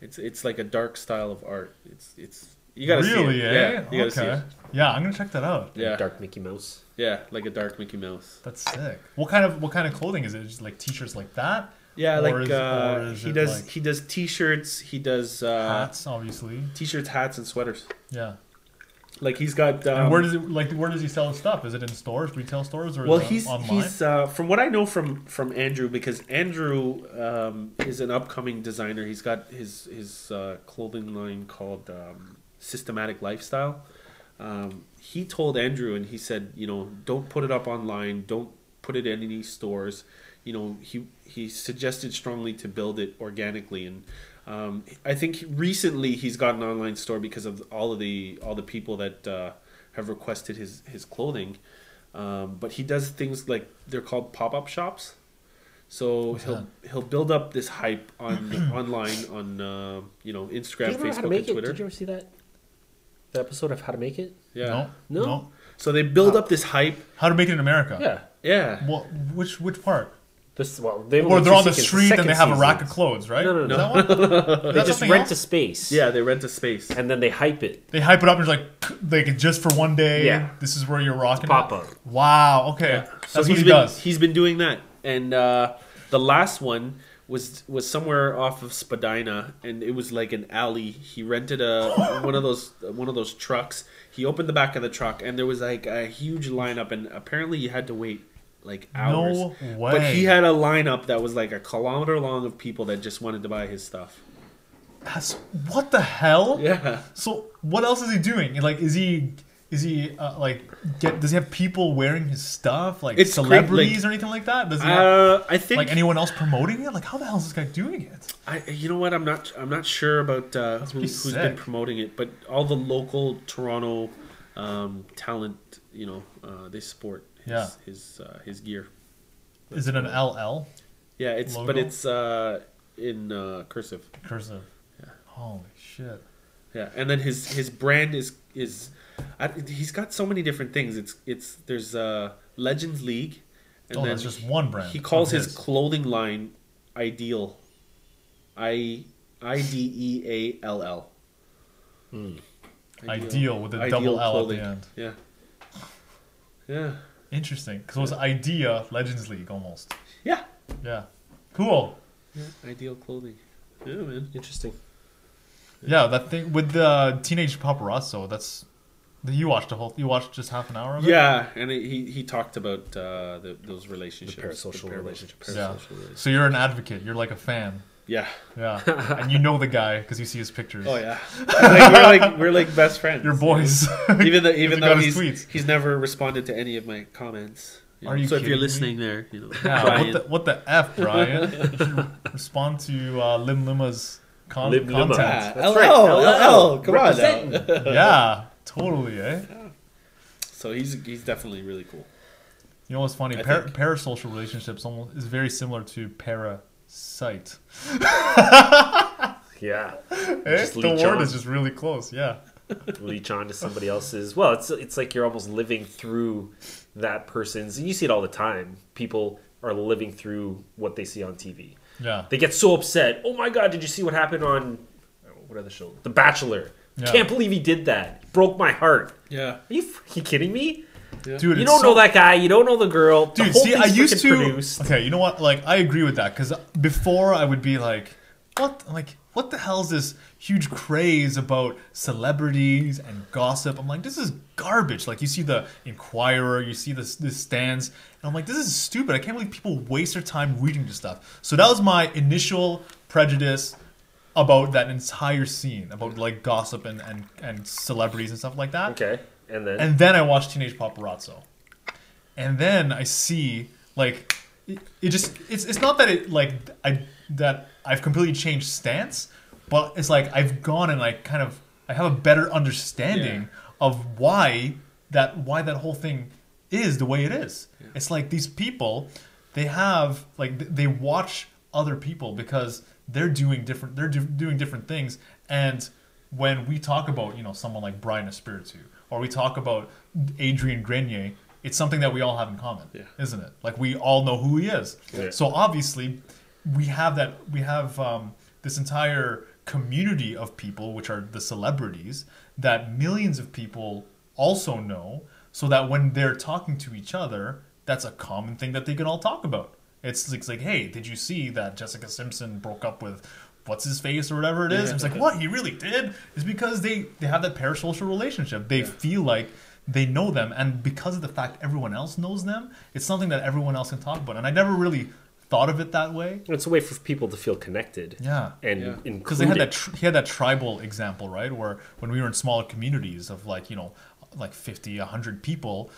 it's like a dark style of art. It's you gotta see it. Really, eh? Yeah, you gotta see Okay. it. Yeah, I'm gonna check that out. Yeah, Dark Mickey Mouse. yeah, like a dark Mickey Mouse. That's sick. What kind of clothing is it? Just like t-shirts like that? Yeah, Or like is he it does like he does t-shirts, he does hats, obviously. t-shirts, hats, and sweaters. Yeah. Like he's got. And where does he sell his stuff? Is it in stores, retail stores, or Well, is it online? he's from what I know from Andrew, because Andrew is an upcoming designer. He's got his clothing line called Systematic Lifestyle. he told Andrew, and he said, you know, don't put it up online, don't put it in any stores. You know, he suggested strongly to build it organically, and I think recently he's got an online store because of all the people that have requested his clothing. But he does things like, they're called pop-up shops. So he'll build up this hype on online on you know, Instagram, Facebook, and Twitter. Did you ever see that episode of How to Make It? Yeah. No. So they build up this hype. How to Make It in America. Yeah. Yeah. Well, which part? They're on the street and they have a rack of clothes, right? No. Is that one? They just rent a space. Yeah, they rent a space. And then they hype it. They hype it up and it's like just for one day. Yeah. This is where you're rocking. Pop up. Wow. Okay. Yeah. That's So what he's he been does. he's been doing that, and the last one was somewhere off of Spadina, and it was like an alley. He rented one of those trucks. He opened the back of the truck, and there was like a huge lineup, and apparently you had to wait like hours. No way. But he had a lineup that was like a kilometer long of people that just wanted to buy his stuff. What the hell? Yeah. So what else is he doing? Like, is he does he have people wearing his stuff, like It's celebrities or anything like that? Does he have, I think like anyone else promoting it? Like, how the hell is this guy doing it? you know what, I'm not sure about who's been sick. promoting it, but all the local Toronto talent, you know, they support his gear. Is it an LL Yeah, it's logo? but it's in cursive. cursive? Yeah. Holy shit. Yeah, and then his brand is he's got so many different things. There's Legends League, and then that's just one brand. he calls of his clothing line Ideal, IDEALL. Ideal with a Ideal double L clothing. at the end. Yeah. Yeah. Interesting, because it was Idea Legends League almost. Yeah. Yeah. Cool. Yeah. Ideal clothing. Yeah, man. Interesting. Yeah, that thing with the Teenage Paparazzo. You watched just half an hour of it. Yeah, and he talked about those relationships, The parasocial relationships. Yeah. So you're an advocate. You're like a fan. Yeah. Yeah. And you know the guy because you see his pictures. Oh yeah. Like, we're like best friends. Your boys. Even though his tweets. he's never responded to any of my comments. Are you so if you're kidding listening me? there, you know. Yeah, Brian. what the F, Brian? You should respond to Lim Lima's Lim Lima. content. Yeah, That's LL, right. LL, come on Representing. now. Yeah, totally, eh? So he's definitely really cool. You know what's funny? I think. Parasocial relationships almost is very similar to parasite. Yeah. Eh? Just The leech word on. is just really close. Yeah. Leech on to somebody else's. Well, it's like you're almost living through that person's. And you see it all the time. People are living through what they see on TV. Yeah. They get so upset. Oh my God! Did you see what happened on what other show? The Bachelor. Yeah. Can't believe he did that. Broke my heart. Yeah. Are you fucking kidding me? Dude, You it's don't so- know that guy. You don't know the girl. The Dude, whole see, I thing's used freaking to. produced. Okay, you know what? Like, I agree with that because before I would be like, what the hell is this huge craze about celebrities and gossip? I'm like, this is garbage. Like, you see the Inquirer, you see this stands, and I'm like, this is stupid. I can't believe people waste their time reading this stuff. So that was my initial prejudice about that entire scene, about like gossip and celebrities and stuff like that. Okay, and then And then I watched Teenage Paparazzo. And then I see like it's not that that I've completely changed stance, but it's like I've gone and I have a better understanding of why that whole thing is the way it is. Yeah. It's like these people, they have like they watch other people because they're doing different things, and when we talk about, you know, someone like Brian Espiritu, or we talk about Adrian Grenier, it's something that we all have in common, isn't it? Like, we all know who he is. Yeah. So obviously, we have this entire community of people, which are the celebrities, that millions of people also know, so that when they're talking to each other, that's a common thing that they can all talk about. It's like, hey, did you see that Jessica Simpson broke up with what's his face or whatever it is? Yeah. It's like, what, he really did? It's because they have that parasocial relationship. They feel like they know them, and because of the fact everyone else knows them, it's something that everyone else can talk about. And I never really thought of it that way. it's a way for people to feel connected. Yeah. And because they had he had that tribal example, right? Where when we were in smaller communities of, like, you know, like 50, 100 people,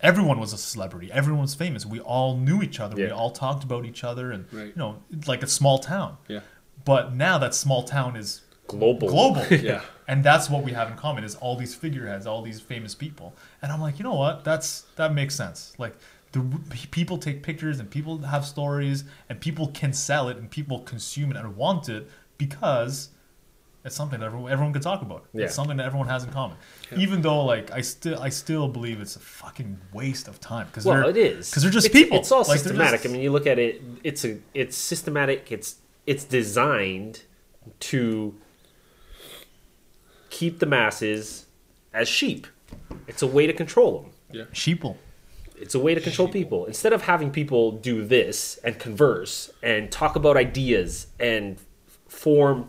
everyone was a celebrity. Everyone was famous. We all knew each other. We Yeah. all talked about each other, and Right. you know, like a small town. Yeah. But now that small town is Global. Yeah. and that's what we have in common is all these figureheads, all these famous people. And I'm like, you know what? That makes sense. Like people take pictures and people have stories and people can sell it and people consume it and want it because it's something that everyone can talk about. Yeah. It's something that everyone has in common. Yeah. Even though like I still believe it's a fucking waste of time because Well, it is because they're just It's- people. It's all Like, they're systematic. just- I mean, you look at it. It's systematic. It's designed to keep the masses as sheep. It's a way to control them. sheeple. It's a way to control people. Instead of having people do this and converse and talk about ideas and form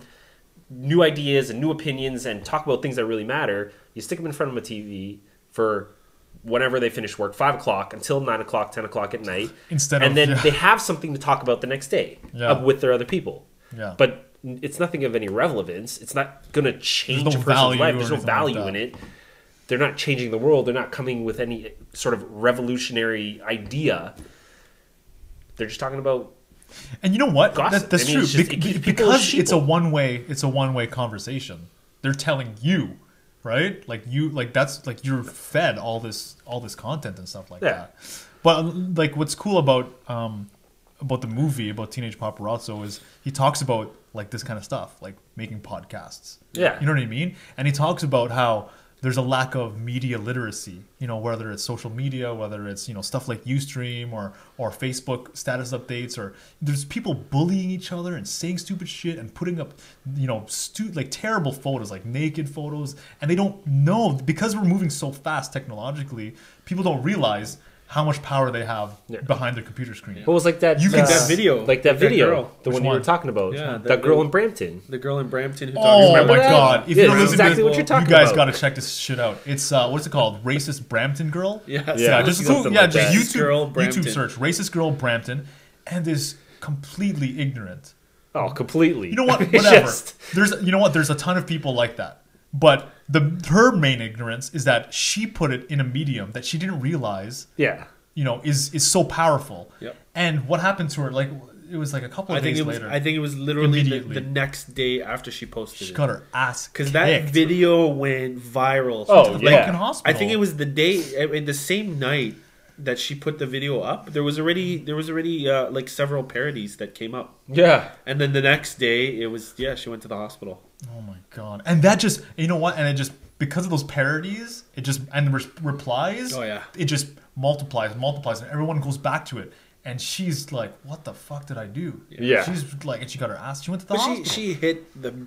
new ideas and new opinions and talk about things that really matter, you stick them in front of a TV for whenever they finish work, 5 o'clock until 9 o'clock, 10 o'clock at night. And then they have something to talk about the next day with their other people. Yeah. But it's nothing of any relevance. It's not going to change no a person's value life. or There's no anything like value that. in it. They're not changing the world. They're not coming with any sort of revolutionary idea. They're just talking about And you know what? Gossip. That's I mean, true. it's just- it keeps people Because as it's a sheeple. one-way conversation. They're telling you, right? Like that's like you're fed all this content and stuff like Yeah. that. But like what's cool about the movie about Teenage Paparazzo is he talks about like this kind of stuff, like making podcasts. Yeah. You know what I mean? And he talks about how there's a lack of media literacy, you know, whether it's social media, whether it's, you know, stuff like Ustream or Facebook status updates, or there's people bullying each other and saying stupid shit and putting up, you know, like terrible photos, like naked photos. And they don't know, because we're moving so fast technologically, people don't realize how much power they have behind their computer screen. what was like that? You can- That video. like that That video, girl. the Which one you were one? talking about. Yeah, that girl in Brampton. The girl in Brampton who Oh talks my about that? god! If Yeah, you're that's listening exactly to what you're you talking guys about. got to check this shit out. It's what's it called? Racist Brampton girl. Yes. Yeah, just something yeah, like just that. YouTube Girl Brampton. YouTube search racist girl Brampton, and is completely ignorant. Oh, completely. You know what? It's Whatever. just- There's a ton of people like that. But her main ignorance is that she put it in a medium that she didn't realize, yeah. you know, is so powerful. Yep. And what happened to her? Like it was like a couple of days later. I think it was literally Immediately. the next day after she posted she it. got her ass Because that kicked. video went viral. Oh, to the yeah. fucking hospital. I think it was the day, in the same night that she put the video up. There was already like several parodies that came up, Yeah. and then the next day it was she went to the hospital. Oh my god! And that just, you know what? And it just, because of those parodies, it just, and replies. Oh, yeah. It just multiplies, and everyone goes back to it. And she's like, "What the fuck did I do?" Yeah. She's like, and she got her ass. She went to the But hospital. she hit the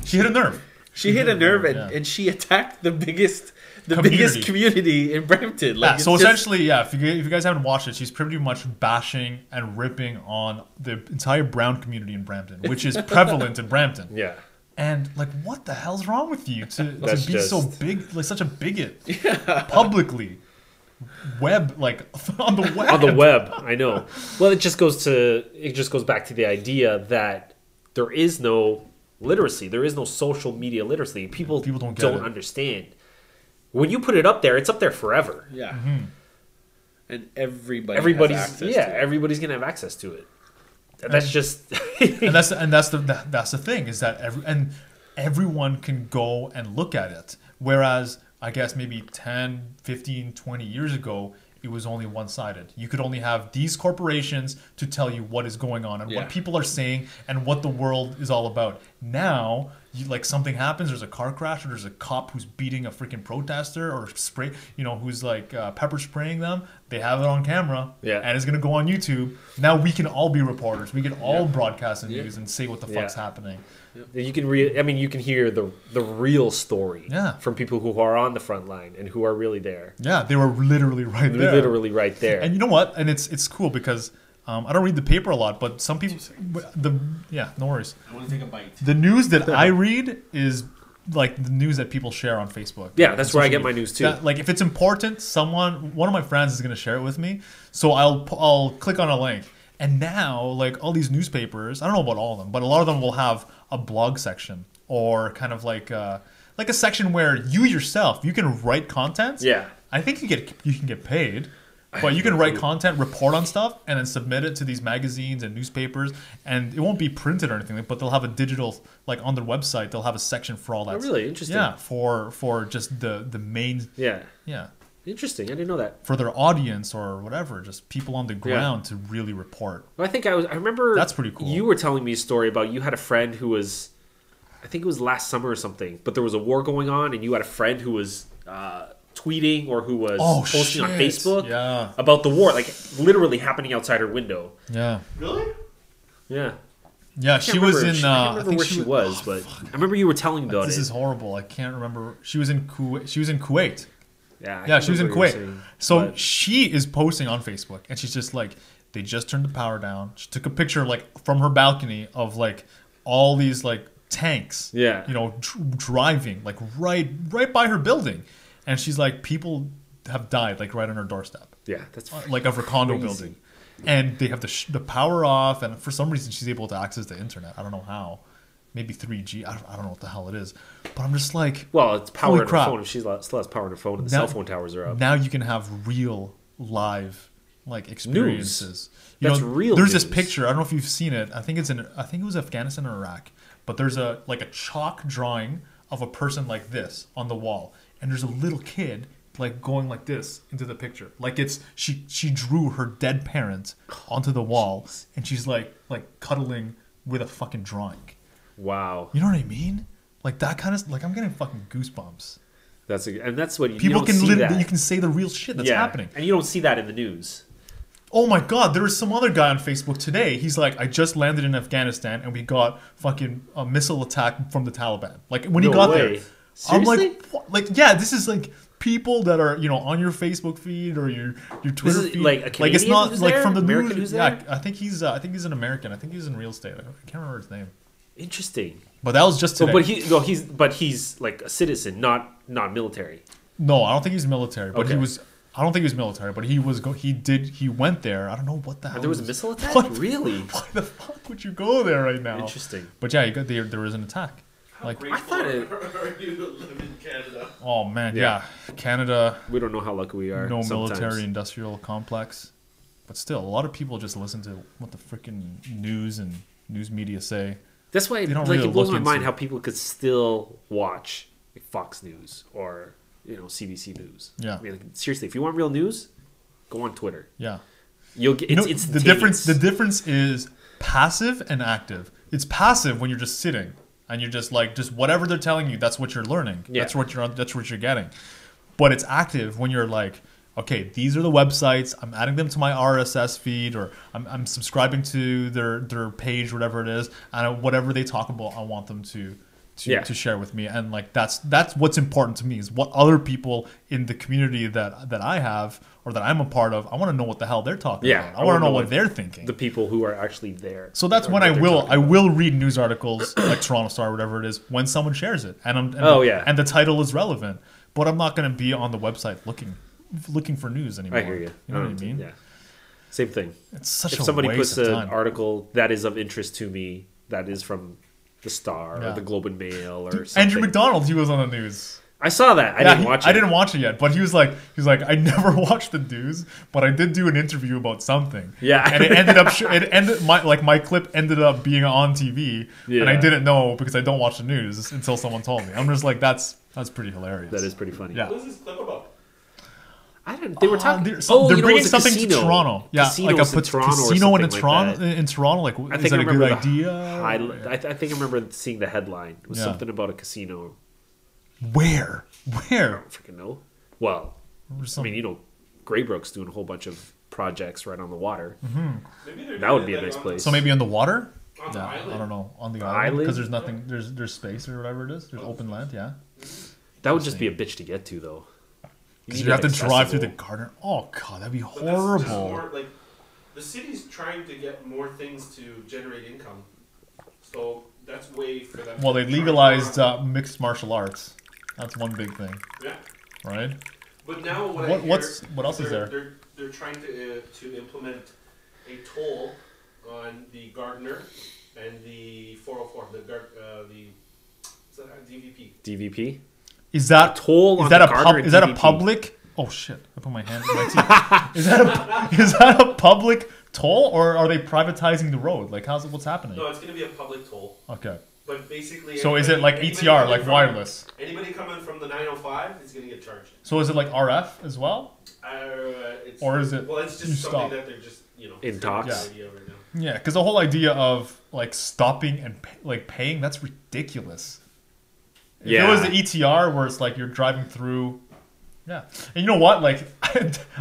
She hit a nerve. She hit a nerve, yeah. and she attacked the biggest Community. community in Brampton. Yeah, Like, so it's just- essentially, yeah, if you guys haven't watched it, she's pretty much bashing and ripping on the entire brown community in Brampton, which is prevalent in Brampton. Yeah. And like, what the hell's wrong with you to That's be so just- big, like such a bigot publicly? Like on the web. On the web, I know. Well, it just goes back to the idea that there is no literacy. There is no social media literacy. People don't get it. understand. When you put it up there, it's up there forever. yeah, Mm-hmm. and everybody's has access to it. everybody's gonna have access to it. And that's just and that's the thing, is that everyone can go and look at it, whereas I guess maybe 10, 15, 20 years ago it was only one-sided. You could only have these corporations to tell you what is going on and Yeah. what people are saying and what the world is all about. Now, like something happens, there's a car crash, or there's a cop who's beating a freaking protester, or who's like pepper spraying them. They have it on camera, Yeah. and it's gonna go on YouTube. Now we can all be reporters. We can all broadcast the news and say what the fuck's Yeah. happening. you can you can hear the real story Yeah. from people who are on the front line and who are really there. Yeah, they were literally right there. Literally right there. And you know what? And it's cool because I don't read the paper a lot, but some people, no worries. I want to take a bite. The news that I read is like the news that people share on Facebook. Yeah, that's where I social get my media. news too. Like if it's important, one of my friends is going to share it with me, so I'll click on a link. And now, like all these newspapers, I don't know about all of them, but a lot of them will have a blog section, or kind of like like a section where you yourself you can write content. Yeah. I think you can get paid, but you can write content, report on stuff, and then submit it to these magazines and newspapers, and it won't be printed or anything. But they'll have a digital, like on their website, they'll have a section for all that. Oh, really? Interesting. Yeah, for just the main. Yeah. Yeah. Interesting. I didn't know that. For their audience or whatever, just people on the ground to really report. Well, I remember That's pretty cool. You were telling me a story about you had a friend who was, I think it was last summer or something, but there was a war going on, and you had a friend who was tweeting or who was posting on Facebook about the war, like literally happening outside her window. Yeah. Really? Yeah. Yeah, she was in. I can't remember where she was, but I remember you were telling me about this it. is horrible. I can't remember. She was in Kuwait. She was in Kuwait. Yeah, she was in remember what you Kuwait. were saying, So but- she is posting on Facebook, and she's just like, they just turned the power down. She took a picture like from her balcony of like all these like tanks. Yeah. You know, driving like right by her building, and she's like, people have died like right on her doorstep, Yeah, that's like of her condo crazy. building, and they have the power off, and for some reason she's able to access the internet. I don't know how. Maybe 3G. I don't know what the hell it is. But I'm just like, well, it's power holy on her crap. phone. If she still has power on her phone, and the Now- cell phone towers are up. Now you can have real live like experiences. That's real There's this news. picture. I don't know if you've seen it. I think it was Afghanistan or Iraq. But there's a chalk drawing of a person like this on the wall, and there's a little kid like going like this into the picture. Like it's she drew her dead parent onto the wall, and she's like cuddling with a fucking drawing. Wow, You know what I mean? Like that kind of like I'm getting fucking goosebumps. that's what you People don't can see literally that. you can say the real shit that's happening. and you don't see that in the news. Oh my god, there was some other guy on Facebook today. He's like, I just landed in Afghanistan and we got fucking a missile attack from the Taliban. Like when he No got way. there, I'm Seriously? like, what? Like yeah, this is like people that are on your Facebook feed or your Twitter is feed. like a it's Canadian not who's like there? from the American news. who's Yeah, there? I think he's an American. I think he's in real estate. I can't remember his name. Interesting. But that was just today. But he's like a citizen, not military. No, I don't think he's military. But Okay. he was. I don't think he was military. But he was. He went there. I don't know what the hell. And there was a it missile attack. What? Really Why the fuck would you go there right now? interesting. But yeah, there was an attack. Like I thought it. Are you to live in Canada? oh man, Yeah. Canada, We don't know how lucky we are. no sometimes. military industrial complex. But still, a lot of people just listen to what the freaking news and news media say. That's why They don't like really it blows look my mind into- how people could still watch like Fox News or CBC News. Yeah. I mean, like, seriously, if you want real news, go on Twitter. Yeah. You'll get it's the difference. The difference is passive and active. It's passive when you're just sitting and you're just like whatever they're telling you. That's what you're learning. Yeah. That's what you're getting. But it's active when you're like, okay, these are the websites. I'm adding them to my RSS feed, or I'm subscribing to their page, whatever it is, and whatever they talk about, I want them to share with me. And like that's what's important to me is what other people in the community that I have or that I'm a part of. I want to know what the hell they're talking Yeah, about. I want to know what they're thinking. the people who are actually there. So that's or when what I they're will talking about. read news articles like Toronto Star, whatever it is, when someone shares it, and and the title is relevant. But I'm not going to be on the website looking for news anymore. I hear you. You know what I mean? Yeah. Same thing. It's such If a somebody waste puts of an time. article that is of interest to me, that is from the Star Yeah. or the Globe and Mail or something. Andrew McDonald, he was on the news. I saw that. I didn't watch it. I didn't watch it yet, but he was like, I never watched the news, but I did do an interview about something. Yeah. and it ended up my clip ended up being on TV, and I Yeah. didn't know because I don't watch the news until someone told me. I'm just like, that's pretty hilarious. That is pretty funny. Yeah. What is this clip about? I don't. They were talking. They're you know, bringing it's a something casino. to Toronto. Yeah, Casinos like a in Toronto or casino in something Toronto. like that. In Toronto, like I is think that I a good remember idea? I think I remember seeing the headline. It was Yeah. something about a casino. Where? I don't freaking know. Well, I mean, Greybrook's doing a whole bunch of projects right on the water. Maybe they're That would doing be it, a nice like, place. So maybe on the water? On the Yeah, island. I don't know. On the Island? because there's nothing. There's space or whatever it is. There's open land. Yeah. That would just be a bitch to get to, though. Because need you have to it drive through the accessible. garden. Oh god, that'd be But that's just horrible. more, like, the city's trying to get more things to generate income. So that's way for them. Well, to they try. legalized mixed martial arts. That's one big thing, Yeah. right? But now what What- I hear, what else is they're, They're trying to implement a toll on the Gardner and the 404. It's It's a DVP. DVP. Is that toll? Is that is that a public? Oh shit! I put my hand in my teeth. Is that a public toll, or are they privatizing the road? Like, what's happening? No, it's going to be a public toll. Okay. But basically, So is it like ETR, like wireless? Anybody coming from the 905 is going to get charged. So is it like RF as well? Or is it? Well, it's just something that they're just in talks. Yeah, right now. Yeah, because the whole idea of like stopping and paying, that's ridiculous. If it was the ETR where it's like you're driving through, yeah. And you know what? Like,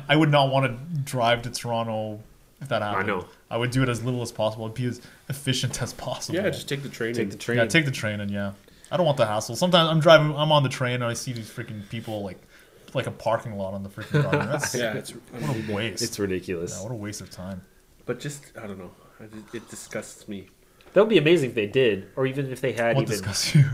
I would not want to drive to Toronto if that happened. I know. I would do it as little as possible and be as efficient as possible. Yeah, just take the train. Take the train. Yeah, take the train and yeah. I don't want the hassle. Sometimes I'm on the train and I see these freaking people like a parking lot on the freaking car. That's, what a waste. It's ridiculous. Yeah, what a waste of time. But just, I don't know. It disgusts me. That would be amazing if they did, or even if they had What even disgusts you?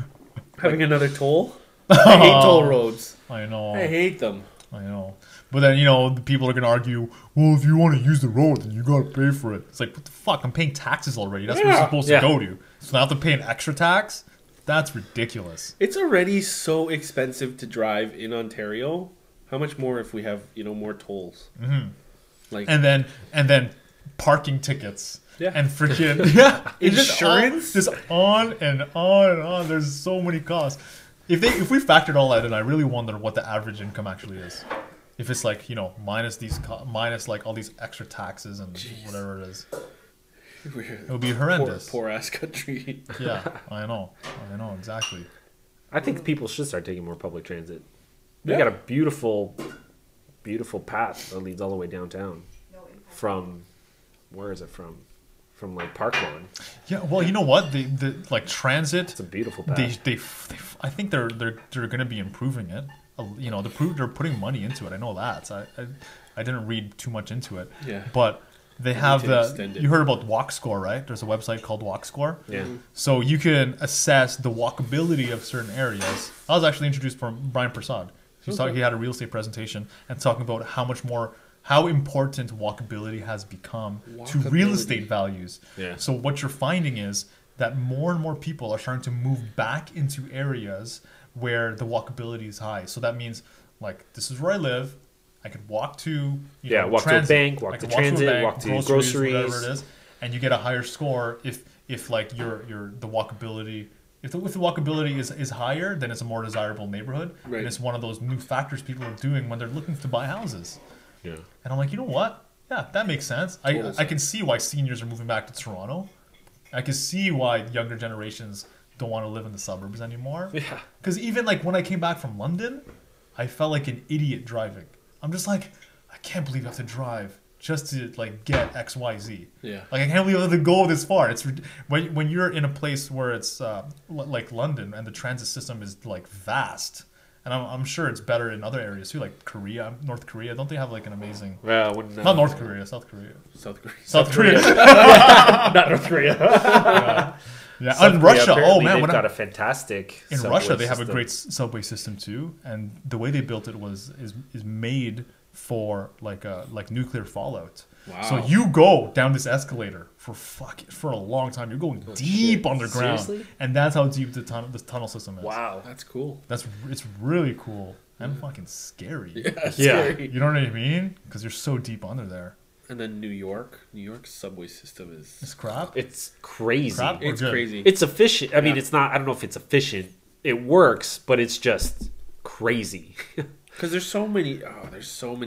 Having another toll? I hate toll roads. I know. I hate them. I know. But then, the people are going to argue, well, if you want to use the road, then you got to pay for it. It's like, what the fuck? I'm paying taxes already. That's where it's supposed to go to. So now I have to pay an extra tax? That's ridiculous. It's already so expensive to drive in Ontario. How much more if we have, more tolls? Mm-hmm. Like, and then parking tickets. Yeah. And freaking insurance. Just on and on and on. There's so many costs. If we factored all that in, I really wonder what the average income actually is. If it's like, minus minus like all these extra taxes and whatever it is. It would be horrendous. Poor ass country. Yeah, I know exactly. I think people should start taking more public transit. We got a beautiful, beautiful path that leads all the way downtown. From, where is it from? From like Park Lawn. Yeah, well, you know what? The like transit. It's a beautiful path. They I think they're going to be improving it. They're putting money into it. I know that. So I didn't read too much into it. Yeah. But they have you heard about Walk Score, right? There's a website called Walk Score. Yeah. So you can assess the walkability of certain areas. I was actually introduced from Brian Prasad. He had a real estate presentation and talking about how important walkability has become to real estate values. Yeah. So what you're finding is that more and more people are starting to move back into areas where the walkability is high. So that means, like, this is where I live. I could walk to walk transit, to a bank, walk to transit, walk to groceries, whatever it is, and you get a higher score if like your the walkability. If the walkability is higher, then it's a more desirable neighborhood. Right. And it's one of those new factors people are doing when they're looking to buy houses. Yeah. And I'm like, you know what? Yeah, that makes sense. I can see why seniors are moving back to Toronto. I can see why younger generations don't want to live in the suburbs anymore. Yeah. Because even like when I came back from London, I felt like an idiot driving. I'm just like, I can't believe I have to drive just to like get X, Y, Z. Yeah. Like I can't believe I have to go this far. It's when you're in a place where it's like London and the transit system is like vast. And I'm sure it's better in other areas too, like Korea, North Korea. Don't they have like an amazing? Well, not North Korea, South Korea. South Korea. Not North Korea. Yeah, and Russia. Oh man, they've got a fantastic. In Russia, they have a great subway system too, and the way they built it is made for like nuclear fallout. Wow. So you go down this escalator for a long time. You're going deep underground. Seriously? And that's how deep the tunnel system is. Wow, that's cool. It's really cool and fucking scary. Yeah, scary. You know what I mean? Because you're so deep under there. And then New York's subway system is It's crap. It's crazy. Crap or it's good? crazy. It's efficient. I mean, it's not. I don't know if it's efficient. It works, but it's just crazy. Because there's so many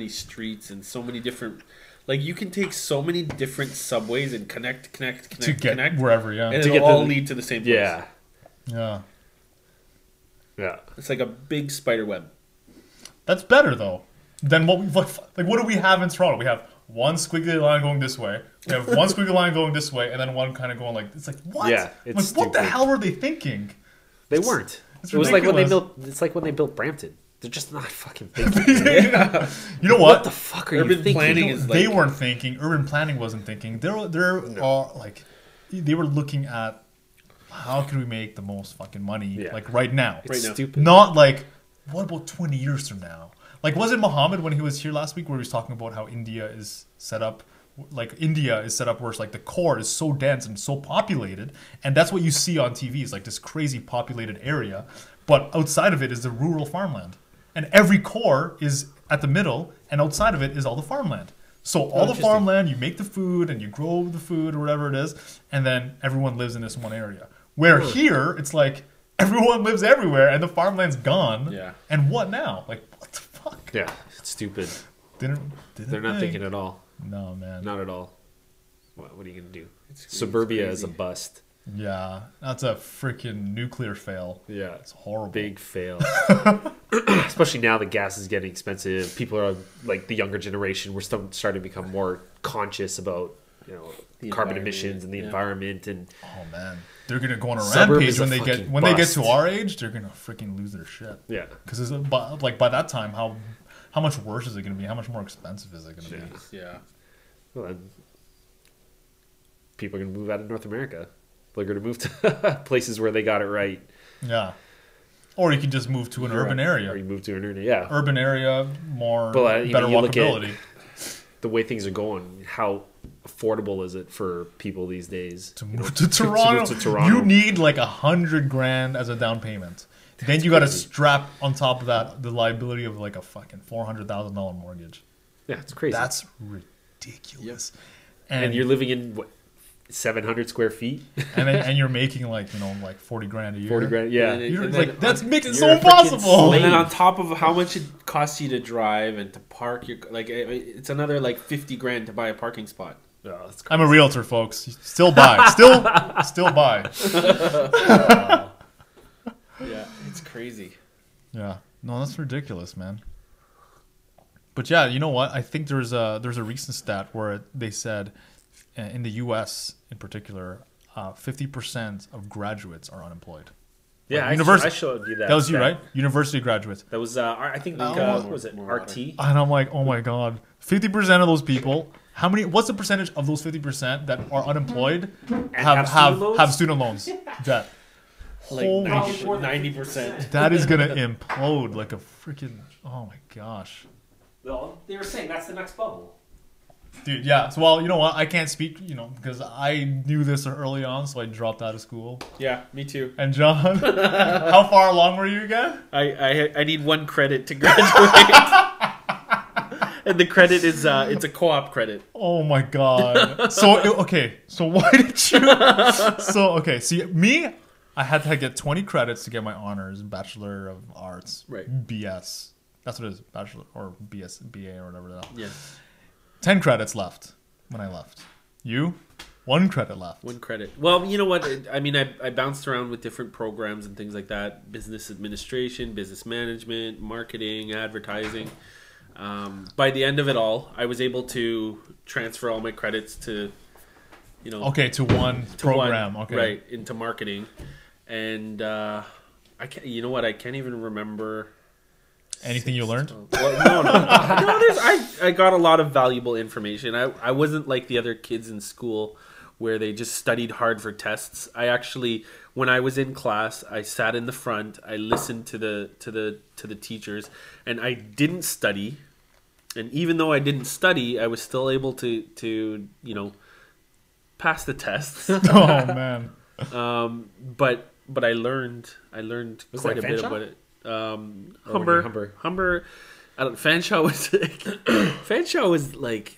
streets and so many different. Like you can take so many different subways and connect to get wherever, yeah. and To it'll get all lead to the same place. Yeah. Yeah. Yeah. It's like a big spider web. That's better though than what we like. What do we have in Toronto? We have one squiggly line going this way. We have one squiggly line going this way, and then one kind of going like it's like what? Yeah, it's like, what the hell were they thinking? They weren't. It's it was like when they ridiculous. built. It's like when they built Brampton. They're just not fucking thinking. You know What the fuck are you Urban thinking? planning is They like- weren't thinking. Urban planning wasn't thinking. They were looking at how can we make the most fucking money like right now. It's Right now. stupid. Not like what about 20 years from now? Like was it Muhammad when he was here last week where he was talking about how India is set up like India is set up where it's like the core is so dense and so populated, and that's what you see on TV is like this crazy populated area, but outside of it is the rural farmland, and every core is at the middle, and outside of it is all the farmland. So all the farmland, you make the food and you grow the food or whatever it is, and then everyone lives in this one area. Where here it's like everyone lives everywhere and the farmland's gone. Yeah. And what now? Like what the fuck? Yeah, it's stupid. Didn't They're not thinking at all. No, man. Not at all. What are you gonna do? Suburbia is a bust. Yeah, that's a freaking nuclear fail. Yeah, it's horrible. Big fail. Especially now, the gas is getting expensive. People are like the younger generation. We're starting to become more conscious about the carbon emissions and the environment. And oh man, they're gonna go on a rampage when they get to our age. They're gonna freaking lose their shit. Yeah, because like by that time, how much worse is it gonna be? How much more expensive is it gonna be? Yeah. Well, then people are gonna move out of North America. They're going to move to places where they got it right. Yeah. Or you can just move to an urban area. Or you move to an urban area, yeah. Urban area, better walkability. The way things are going, how affordable is it for people these days? To move to Toronto. You need like $100,000 as a down payment. Then you got to strap on top of that the liability of like a fucking $400,000 mortgage. Yeah, it's crazy. That's ridiculous. Yep. And you're living in what? 700 square feet, and you're making like $40,000 a year. $40,000, yeah. And like that makes it so impossible. And then on top of how much it costs you to drive and to park, it's another like $50,000 to buy a parking spot. Yeah, I'm a realtor, folks. Still buy, still buy. Yeah, it's crazy. Yeah, no, that's ridiculous, man. But yeah, you know what? I think there's a recent stat where they said, in the U.S. in particular, 50% of graduates are unemployed. Yeah, like I showed you that. That was you, right? University graduates. That was, I think, what was it, RT? And I'm like, oh my god, 50% of those people. What's the percentage of those 50% that are unemployed have student loans? Debt. Like 90%. That is gonna implode like a freaking. Oh my gosh. Well, they were saying that's the next bubble. Dude, yeah. So, well, you know what? I can't speak, because I knew this early on, so I dropped out of school. Yeah, me too. And John, how far along were you again? I need 1 credit to graduate. And the credit is it's a co-op credit. Oh my god. So why did you? See, me, I had to get 20 credits to get my honors, Bachelor of Arts, right? BS. That's what it is, Bachelor or BS, BA or whatever that. Yeah. 10 credits left when I left. You? 1 credit left. 1 credit. Well, you know what? I mean, I bounced around with different programs and things like that. Business administration, business management, marketing, advertising. By the end of it all, I was able to transfer all my credits to, to one program. Okay. Right, into marketing. And I can't, you know what? I can't even remember... Anything you learned? Well, no. I got a lot of valuable information. I wasn't like the other kids in school where they just studied hard for tests. I actually, when I was in class, I sat in the front. I listened to the teachers, and I didn't study. And even though I didn't study, I was still able to pass the tests. Oh man. But I learned quite a bit about it. Humber. Fanshawe was like,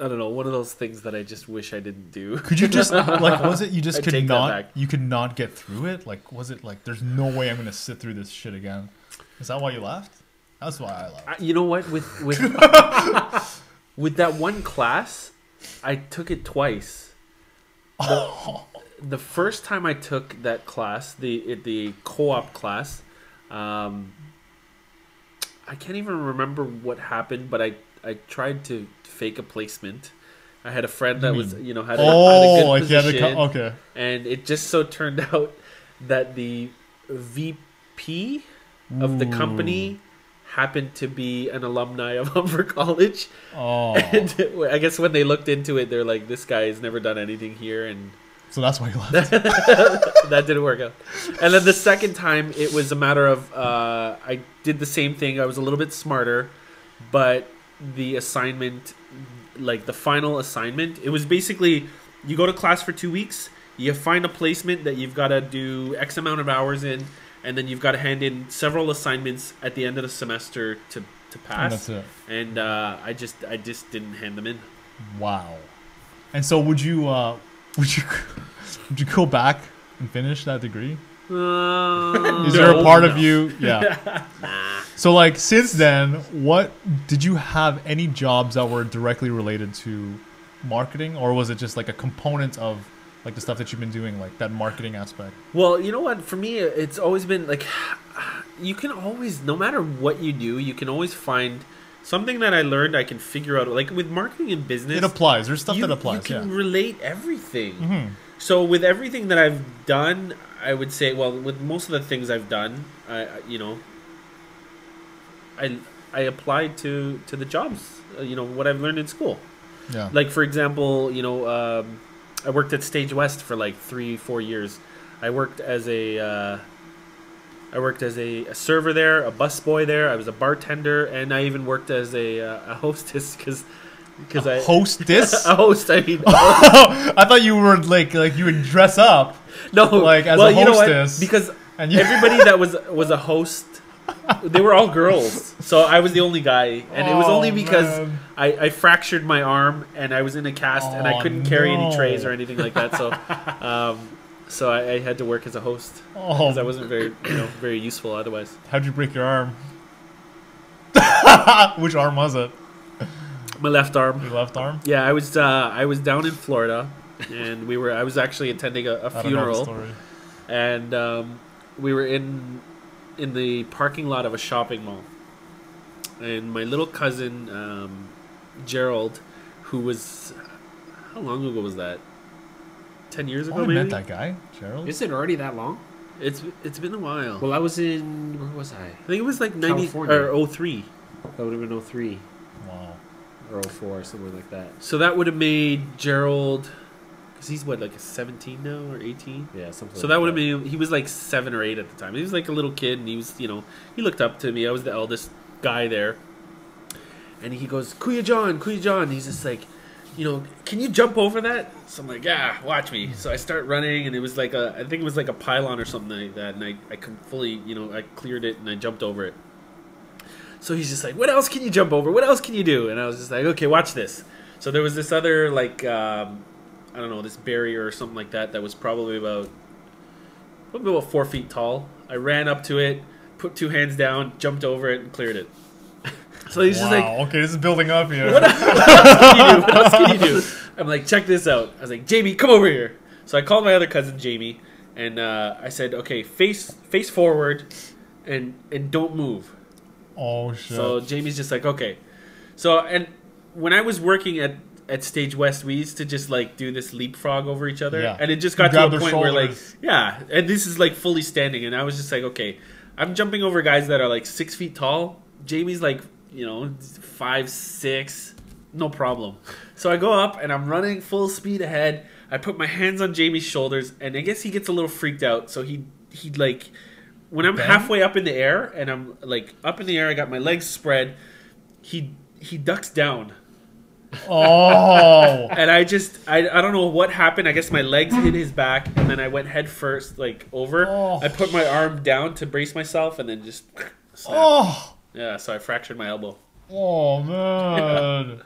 I don't know, one of those things that I just wish I didn't do. Could you just was it you just could not get through it? Like, was it like there's no way I'm gonna sit through this shit again? Is that why you left? That's why I left. You know what? With with that one class, I took it twice. The first time I took that class, the co-op class. I can't even remember what happened, but I tried to fake a placement. I had a friend that was, had a good position, okay. And it just so turned out that the VP of the company happened to be an alumni of Humber College. Oh. And I guess when they looked into it, they're like, this guy has never done anything here, and so that's why you left. That didn't work out. And then the second time, it was a matter of I did the same thing. I was a little bit smarter, but the assignment like the final assignment. It was basically you go to class for 2 weeks, you find a placement that you've got to do X amount of hours in, and then you've got to hand in several assignments at the end of the semester to pass. And that's it. And I just didn't hand them in. Wow. And so would you would you go back and finish that degree? Is there a part of you? Yeah. Nah. So like since then, what did you have any jobs that were directly related to marketing, or was it just like a component of like the stuff that you've been doing, like that marketing aspect? Well, you know what? For me, it's always been like you can always, no matter what you do, you can always find something that I learned I can figure out. Like with marketing and business, It applies. There's stuff that applies. You can Yeah. relate everything. Mm-hmm. So with everything that I've done, I would say, well, with most of the things I've done, I applied to the jobs. What I've learned in school. Yeah. Like for example, I worked at Stage West for like 3-4 years. I worked as a server there, a busboy there. I was a bartender, and I even worked as a hostess because I hostess. a host. I mean, I thought you were like you would dress up. no, like as well, a you know what? hostess. Because And you- everybody that was a host, they were all girls. So I was the only guy, and it was Oh, only because man. I fractured my arm and I was in a cast and I Oh, couldn't carry any no. trays or anything like that. So I had to work as a host Oh, because I wasn't very useful otherwise. how'd you break your arm? Which arm was it? My left arm. Your left arm? Yeah, I was down in Florida, and I was actually attending a I don't know the funeral, story. and we were in the parking lot of a shopping mall, and my little cousin Gerald, who was, how long ago was that? 10 years ago, Oh, I maybe. met that guy, Gerald. Is it already that long? It's been a while. Well, I was in, where was I? I think it was like 90 California. or 03. That would have been 03 Wow. or 04, something like that. So that would have made Gerald, because he's what, like a 17 now or 18. Yeah, something. So that would have been, he was like 7 or 8 at the time. He was like a little kid, and he was, he looked up to me. I was the eldest guy there. And he goes, Kuya John. He's just like, can you jump over that? So I'm like, yeah, watch me. So I start running, and it was like I think it was like a pylon or something like that. And I fully, I cleared it, and I jumped over it. So he's just like, what else can you jump over? What else can you do? And I was just like, okay, watch this. So there was this other, like, I don't know, this barrier or something like that was probably about 4 feet tall. I ran up to it, put 2 hands down, jumped over it, and cleared it. So he's just like, okay, this is building up here. what else can you do? I'm like, check this out. I was like, Jamie, come over here. So I called my other cousin, Jamie, and I said, okay, face forward and don't move. Oh, shit. So Jamie's just like, okay. So, and when I was working at Stage West, we used to just like do this leapfrog over each other. Yeah. And it just got to Grab a their point where like, shoulders. yeah, and this is like fully standing. And I was just like, okay, I'm jumping over guys that are like 6 feet tall. Jamie's like, 5, 6, no problem. So I go up and I'm running full speed ahead. I put my hands on Jamie's shoulders, and I guess he gets a little freaked out. So he like, when I'm Bang? halfway up in the air and I'm like up in the air, I got my legs spread. He ducks down. Oh. And I don't know what happened. I guess my legs hit his back, and then I went head first, like over. Oh. I put my arm down to brace myself, and then just snapped. Oh. Yeah, so I fractured my elbow. Oh, man.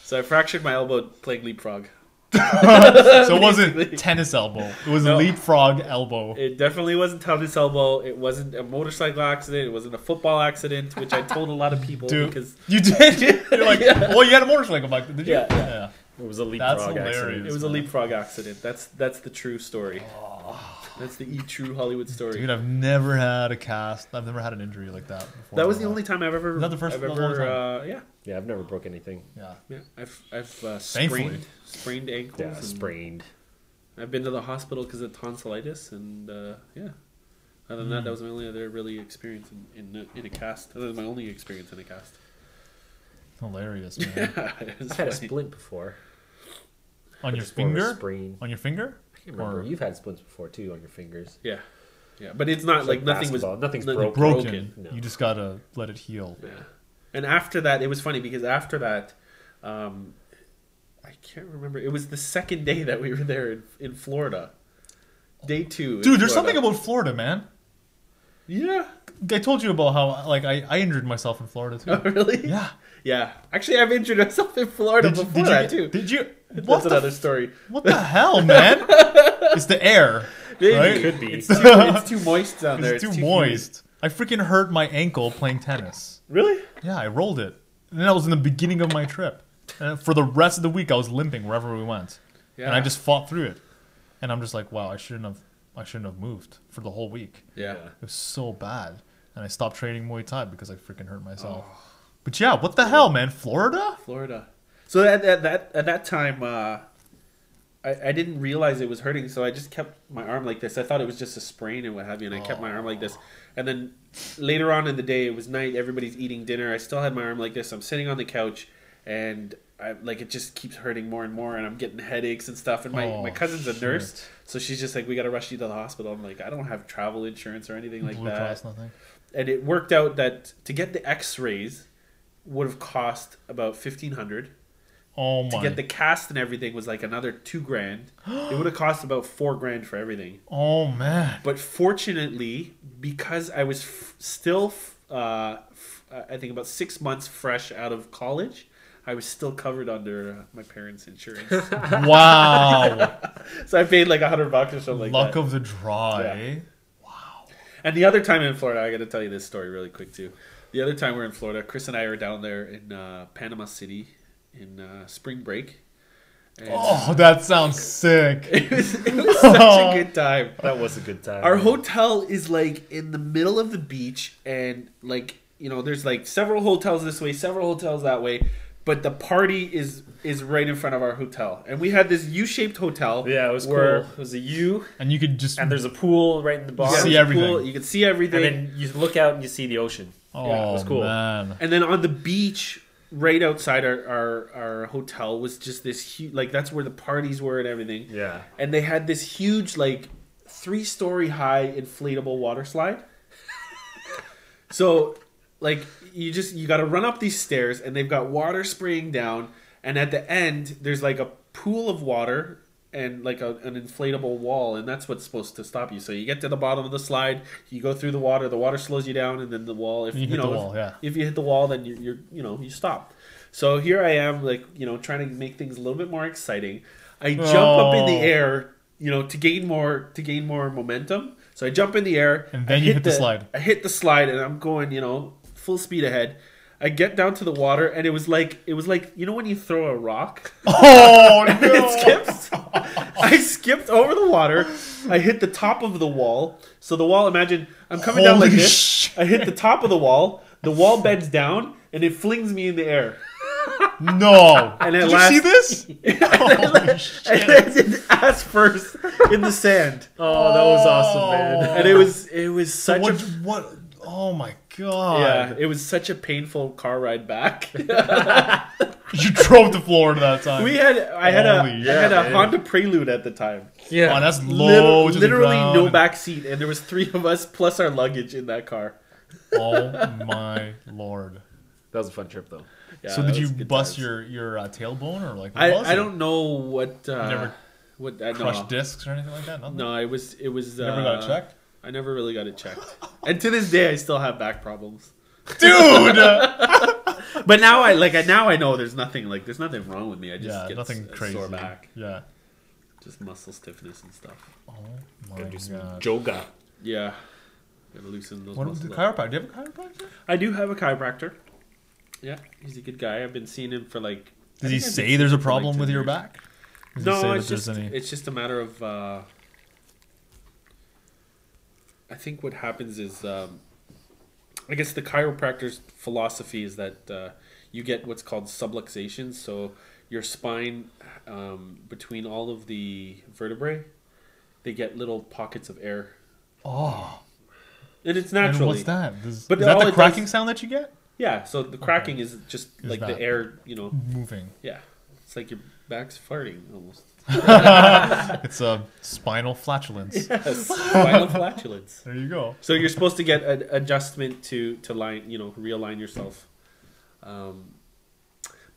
So I fractured my elbow playing leapfrog. So it wasn't tennis elbow. It was No. leapfrog elbow. It definitely wasn't tennis elbow. It wasn't a motorcycle accident. It wasn't a football accident, which I told a lot of people Dude, because you did? You're like, Yeah. well, you had a motorcycle back then, did you? Yeah. It was a That's leapfrog hilarious. accident. it was a leapfrog accident. That's the true story. That's the true Hollywood story. Dude, I've never had a cast. I've never had an injury like that before. That was the only time I've ever. Was that the first- I've that was the only ever. Yeah. Yeah, I've never broke anything. Yeah. Yeah. I've Thankfully. sprained ankles. Yeah, and sprained. I've been to the hospital because of tonsillitis, and yeah. Other than that was my only other really experience in a cast. That was my only experience in a cast. Hilarious, man. Yeah, it was I've had a funny. splint before. On your Just more of a finger? sprain. On your finger? I can't remember. Or- You've had splints before too on your fingers. Yeah, yeah, but it's not It's like like nothing was basketball. Nothing's nothing Broken. No. You just gotta let it heal. Yeah. And after that, it was funny because after that, I can't remember. It was the second day that we were there in Florida. Day 2. Dude, there's something about Florida, man. Yeah. I told you about how like I injured myself in Florida too. Oh, really? Yeah. Yeah. Actually, I've injured myself in Florida before that too. Did you? That's another story. What the hell, man? It's the air. Maybe. Right? It could be. It's too moist down there. It's too moist. I freaking hurt my ankle playing tennis. Really? Yeah, I rolled it. And that was in the beginning of my trip. And for the rest of the week, I was limping wherever we went. Yeah. And I just fought through it. And I'm just like, wow, I shouldn't have moved for the whole week. Yeah. It was so bad. And I stopped training Muay Thai because I freaking hurt myself. But yeah, what the hell, man? Florida? Florida. So at that time, I didn't realize it was hurting, so I just kept my arm like this. I thought it was just a sprain and what have you, and I kept my arm like this. And then later on in the day, it was night, everybody's eating dinner. I still had my arm like this. I'm sitting on the couch, and it just keeps hurting more and more, and I'm getting headaches and stuff. And my cousin's a nurse, so she's just like, we got to rush you to the hospital. I'm like, I don't have travel insurance or anything like Blue that. Cross, nothing. And it worked out that to get the X-rays would have cost about $1,500. Oh my. To get the cast and everything was like another $2,000. It would have cost about $4,000 for everything. Oh man. But fortunately, because I was still, I think about 6 months fresh out of college, I was still covered under my parents' insurance. Wow. So I paid like $100 or something like that. Luck of the draw, Yeah. eh? And the other time in Florida, I got to tell you this story really quick too. The other time we're in Florida, Chris and I were down there in Panama City in spring break. And Oh, that sounds sick. it was such a good time. That was a good time. Our hotel is like in the middle of the beach, and like, you know, there's like several hotels this way, several hotels that way, but the party is right in front of our hotel. And we had this U-shaped hotel. Yeah, it was cool. where It was a U, And you could just and there's a pool right in the you bottom. See see everything. everything. You can see everything. And then you look out and you see the ocean. Oh, Yeah, it was cool. man. And then on the beach, right outside our hotel, was just this huge, like that's where the parties were and everything. Yeah. And they had this huge, like 3-story high inflatable water slide. So, like you got to run up these stairs, and they've got water spraying down, and at the end there's like a pool of water and like an inflatable wall, and that's what's supposed to stop you. So you get to the bottom of the slide, you go through the water slows you down, and then the wall, if You hit the wall, yeah. if you hit the wall, then you're you stop. So here I am, like, trying to make things a little bit more exciting. I jump up in the air, to gain more momentum. So I jump in the air, And then you hit the slide. I hit the slide, and I'm going, full speed ahead. I get down to the water, and it was like when you throw a rock. Oh, no. It skips. I skipped over the water. I hit the top of the wall. So the wall, imagine I'm coming down like Holy this. shit. I hit the top of the wall. The wall bends down, and it flings me in the air. No. And Did at you last- see this? Holy shit. And I did ass first in the sand. Oh, that was awesome, man. And it was such What? Oh my god. yeah, it was such a painful car ride back. You drove to Florida that time. I had a Holy a Honda Prelude at the time. Yeah. Oh, that's low to the Literally ground. no back seat, and there was 3 of us plus our luggage in that car. Oh my lord. That was a fun trip, though. Yeah, So that did you was good bust times. your tailbone or like? What was I it? don't know what never what crushed discs or anything like that. Nothing. No, it was You never got it checked, I never really got it checked, and to this day I still have back problems. dude. But now I know there's nothing wrong with me. I just Yeah, get nothing a crazy. sore back, Yeah. just muscle stiffness and stuff. Oh my Gotta do some god. yoga. Yeah, gotta loosen those What was muscles the up. chiropractor? Do you have a chiropractor? I do have a chiropractor. Yeah, he's a good guy. I've been seeing him for like. Did I he think I've say been there's a seeing him for, like, problem 10 with your years. back? Does he say No, that it's there's just it's just a matter of. I think what happens is, I guess the chiropractor's philosophy is that you get what's called subluxation. So your spine, between all of the vertebrae, they get little pockets of air, Oh. and it's And naturally. what's that? But Is that all the it cracking does- sound that you get? Yeah. So the cracking is just Is like that- the air. Moving. Yeah. It's like your back's farting almost. It's a spinal flatulence. Yes, spinal flatulence. There you go. So you're supposed to get an adjustment to line, realign yourself.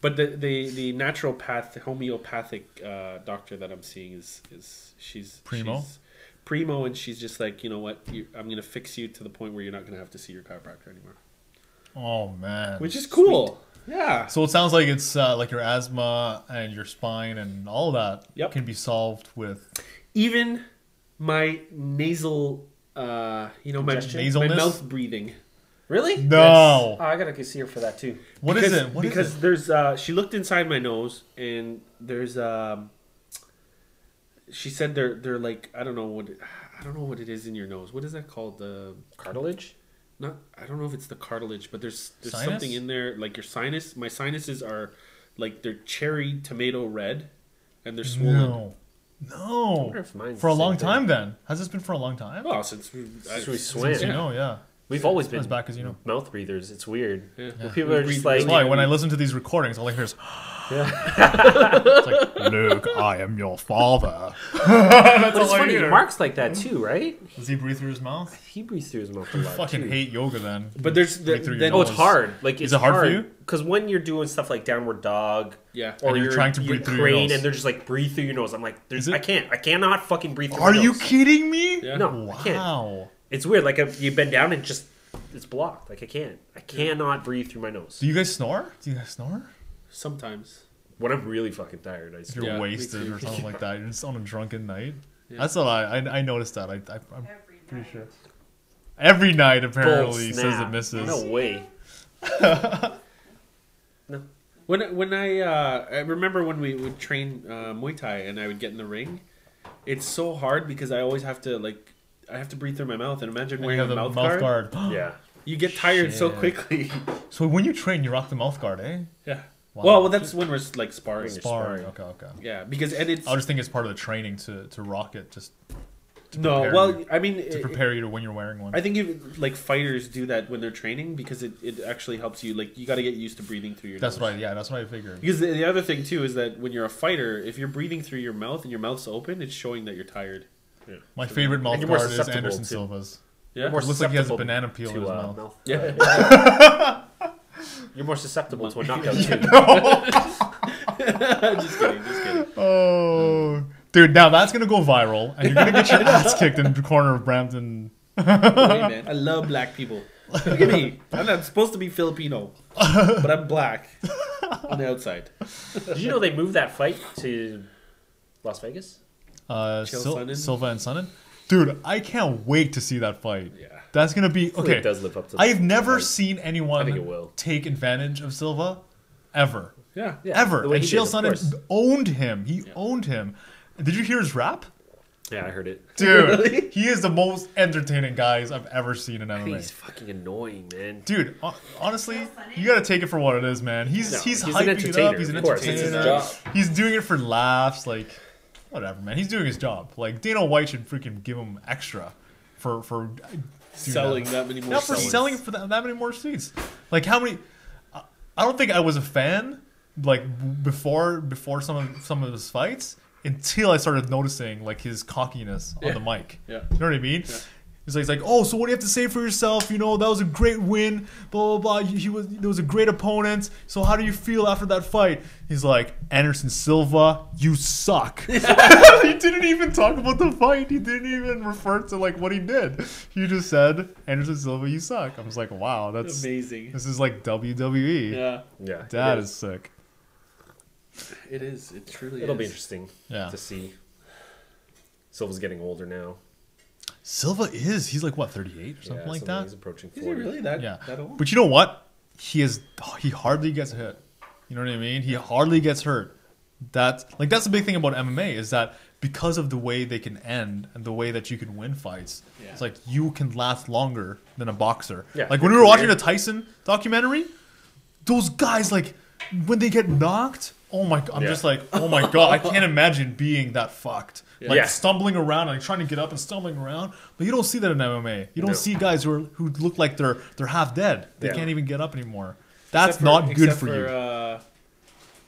But the naturopath, homeopathic doctor that I'm seeing is she's Primo? She's primo, and she's just like, you know what? I'm going to fix you to the point where you're not going to have to see your chiropractor anymore. Oh man, Which is cool. Yeah. So it sounds like it's like your asthma and your spine and all that Yep. can be solved with Even my nasal, my Nasalness? mouth breathing. Really? No. Oh, I gotta go see her for that too. What is it? What is because it? there's she looked inside my nose, and there's she said they're like, I don't know what it is in your nose. What is that called? The Cartilage? not I don't know if it's the cartilage, but there's Sinus? something in there, like your sinus. My sinuses are like they're cherry tomato red, and they're swollen. No. wonder if mine's For a the long same time then. Has this been for a long time? Oh, since we swam. Since you know, yeah. We've always As been back as you know. mouth breathers. It's weird. Yeah. When people are just like, That's why when I listen to these recordings, all I hear is, it's like, Luke, I am your father. but it's funny. Mark's like that too, right? Does he breathe through his mouth? He breathes through his mouth a You lot. fucking too. hate yoga then. But there's Breathe through your then Oh, it's nose. hard. Like Is it's it hard for you? Because when you're doing stuff like downward dog, yeah. or And you're trying to breathe through your crane, nose. and they're just like breathe through your nose. I'm like, Is it? I cannot fucking breathe through Are my you nose. kidding me? Yeah. No, I can't. Wow. It's weird. Like you bend down and just it's blocked. Like I cannot breathe through my nose. Do you guys snore? Do you guys snore? Sometimes. When I'm really fucking tired, I If snore. you're Yeah, me wasted too. or something like that. You're just on a drunken night. Yeah. That's what I noticed that. I'm Every pretty night. sure. Every night Bull apparently says it snap. misses. No way. When I remember when we would train Muay Thai and I would get in the ring, it's so hard because I always have to breathe through my mouth, and imagine When you wearing have a the mouth guard. Yeah. You get tired so Shit. quickly. So when you train, you rock the mouth guard, eh? Yeah. Wow. Well, that's when we're like sparring. Sparring. Okay. Yeah, because and it's I just think it's part of the training to rock it, just no. prepare Well, you. I mean, to prepare you to when you're wearing one. I think like fighters do that when they're training because it actually helps you. Like you got to get used to breathing through your. That's nose. what I figured. Because the other thing too is that when you're a fighter, if you're breathing through your mouth and your mouth's open, it's showing that you're tired. My favorite mouth And you're more guard is susceptible Anderson to- Silva's. Yeah. More It looks like he has a susceptible banana peel in to, his mouth. Yeah. You're more susceptible to a knockout too. Just kidding. Oh, dude! Now that's gonna go viral, and you're gonna get your ass kicked in the corner of Brampton. Hey, man, I love black people. Look at me. I'm not supposed to be Filipino, but I'm black on the outside. Did you know they moved that fight to Las Vegas? Chael Sonnen? Silva and Sonnen. Dude, I can't wait to see that fight. Yeah. That's gonna be Hopefully okay. It does live up to. I've never hype. seen I anyone think it will. take advantage of Silva, ever, Yeah. Yeah, ever. the way And he did, Chael of course. Sonnen owned him. He owned him. Did you hear his rap? Yeah, I heard it. Dude, Really? he is the most entertaining guys I've ever seen in I think MMA. he's fucking annoying, man. Dude, honestly, you gotta take it for what it is, man. He's No, he's he's an hyping it up. entertainer, He's an of course. It's entertainer. his job. He's doing it for laughs. Like, whatever, man. He's doing his job. Like, Dana White should freaking give him extra for Selling that many more. not for seats. selling for that many more seats. Like, how many? I don't think I was a fan like before some of his fights until I started noticing like his cockiness on the mic. Yeah. You know what I mean? Yeah. He's like, oh, so what do you have to say for yourself? You know, that was a great win. Blah blah blah. There was a great opponent. So how do you feel after that fight? He's like, Anderson Silva, you suck. He didn't even talk about the fight. He didn't even refer to like what he did. He just said, Anderson Silva, you suck. I was like, wow, that's amazing. This is like WWE. Yeah, Yeah, That it is sick. it is. It truly It'll is. be interesting Yeah. to see. Silva's getting older now. Silva he's like what, 38 or something Yeah, like He's that? approaching 40. Is he really that? Yeah. That old? But you know what? He hardly gets hit. You know what I mean? He hardly gets hurt. That's the big thing about MMA is that because of the way they can end and the way that you can win fights, Yeah. it's like you can last longer than a boxer. Yeah, Like when we your were watching career. the Tyson documentary, those guys like when they get knocked, oh my god, I'm Yeah. just like, oh my god, I can't imagine being that fucked. Like Yeah. stumbling around, like trying to get up and stumbling around. But you don't see that in MMA. You don't No. see guys who look like they're half dead. They Yeah. can't even get up anymore. That's Except not good except for you.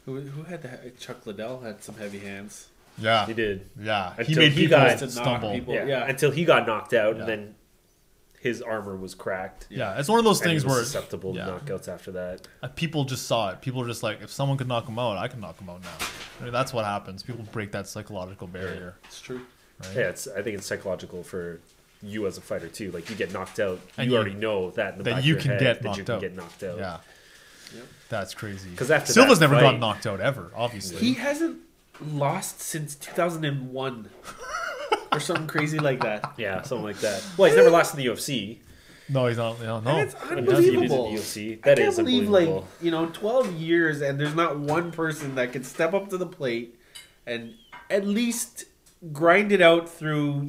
Who had Chuck Liddell had some heavy hands. Yeah, He did. yeah. He Until made he people got- To knock stumble. people. Yeah. Yeah. Until he got knocked out, Yeah. and then his armor was cracked. Yeah, it's one of those And he things was where susceptible to knockouts after that. People just saw it. People were just like, if someone could knock him out, I can knock him out now. I mean, that's what happens. People break that psychological barrier. It's true. Right? Yeah, I think it's psychological for you as a fighter too. Like you get knocked out, And you already know that in the back of your head that you can get knocked out. Yeah, that's crazy. Because after Silva's that never fight, gotten knocked out ever. Obviously, He hasn't lost since 2001 or something crazy like that. Yeah, something like that. Well, he's never lost in the UFC. No, he's not. No, no. It's Undefeated in the unbelievable. UFC. That I is can't believe, unbelievable. 12 years and there's not one person that can step up to the plate and at least grind it out through,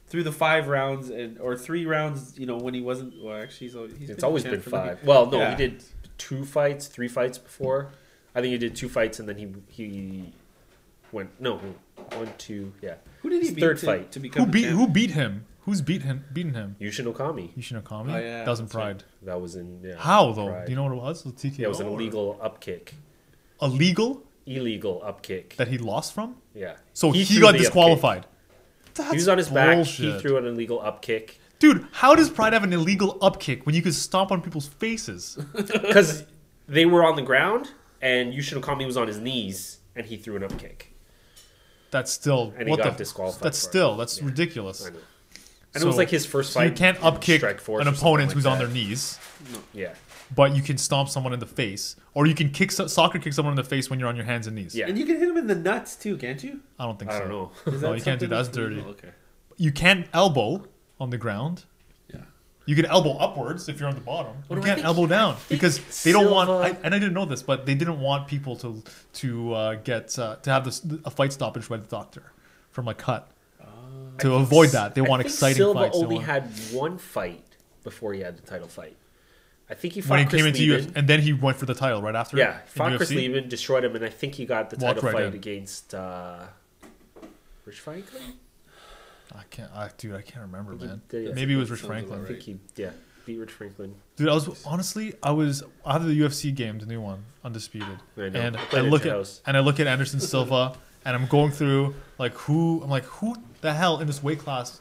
through the 5 rounds or 3 rounds, when he wasn't. Well, actually, It's always been champ for 5. Well, no, Yeah. he did 2 fights, 3 fights before. I think he did 2 fights and then he went 1, 2, yeah. Who did he His beat third to, fight. to become Who beat him? Who's beaten him? Yushin Okami. Yushin Okami? Oh, yeah, That was in that's right. Pride. That was in How though? Pride. Do you know what it was? TKO? Yeah, it was an or- illegal upkick. Illegal Illegal upkick. that he lost from? Yeah. So he threw got the upkick. disqualified. That's He was on his back. bullshit. He threw an illegal upkick. Dude, how does Pride have an illegal upkick when you could stomp on people's faces? Because they were on the ground and Yushin Okami was on his knees and he threw an upkick. That's still And he got disqualified That's for it. still that's ridiculous. I know. And it was like his first So fight. you can't in upkick Strikeforce an or opponent something who's like on that. their knees, Yeah. but you can stomp someone in the face, or you can soccer kick someone in the face when you're on your hands and knees. Yeah. And you can hit him in the nuts too, can't you? I don't think I so. don't know. Is No, that you can't do that. That's something dirty. illegal? Okay. You can't elbow on the ground. Yeah. You can elbow upwards if you're on the bottom. Well, You I can't think- elbow down think because they don't want. Silva- And I didn't know this, but they didn't want people to have a fight stoppage by the doctor from a cut. To avoid that, they want I think exciting Silva fights. They only want- had 1 fight before he had the title fight. I think he fought when he Chris came into Lieben. UFC, and then he went for the title right after. Yeah, in fought Chris UFC. Lieben, destroyed him, and I think he got the Walked title right fight in. against Rich Franklin. I can't remember, man. Yeah, Maybe it was Rich sounds Franklin. about I think he beat Rich Franklin. Dude, I have the UFC game, the new one, Undisputed, I know. and I I played it look at your at house. Anderson Silva, and I'm going through who the hell in this weight class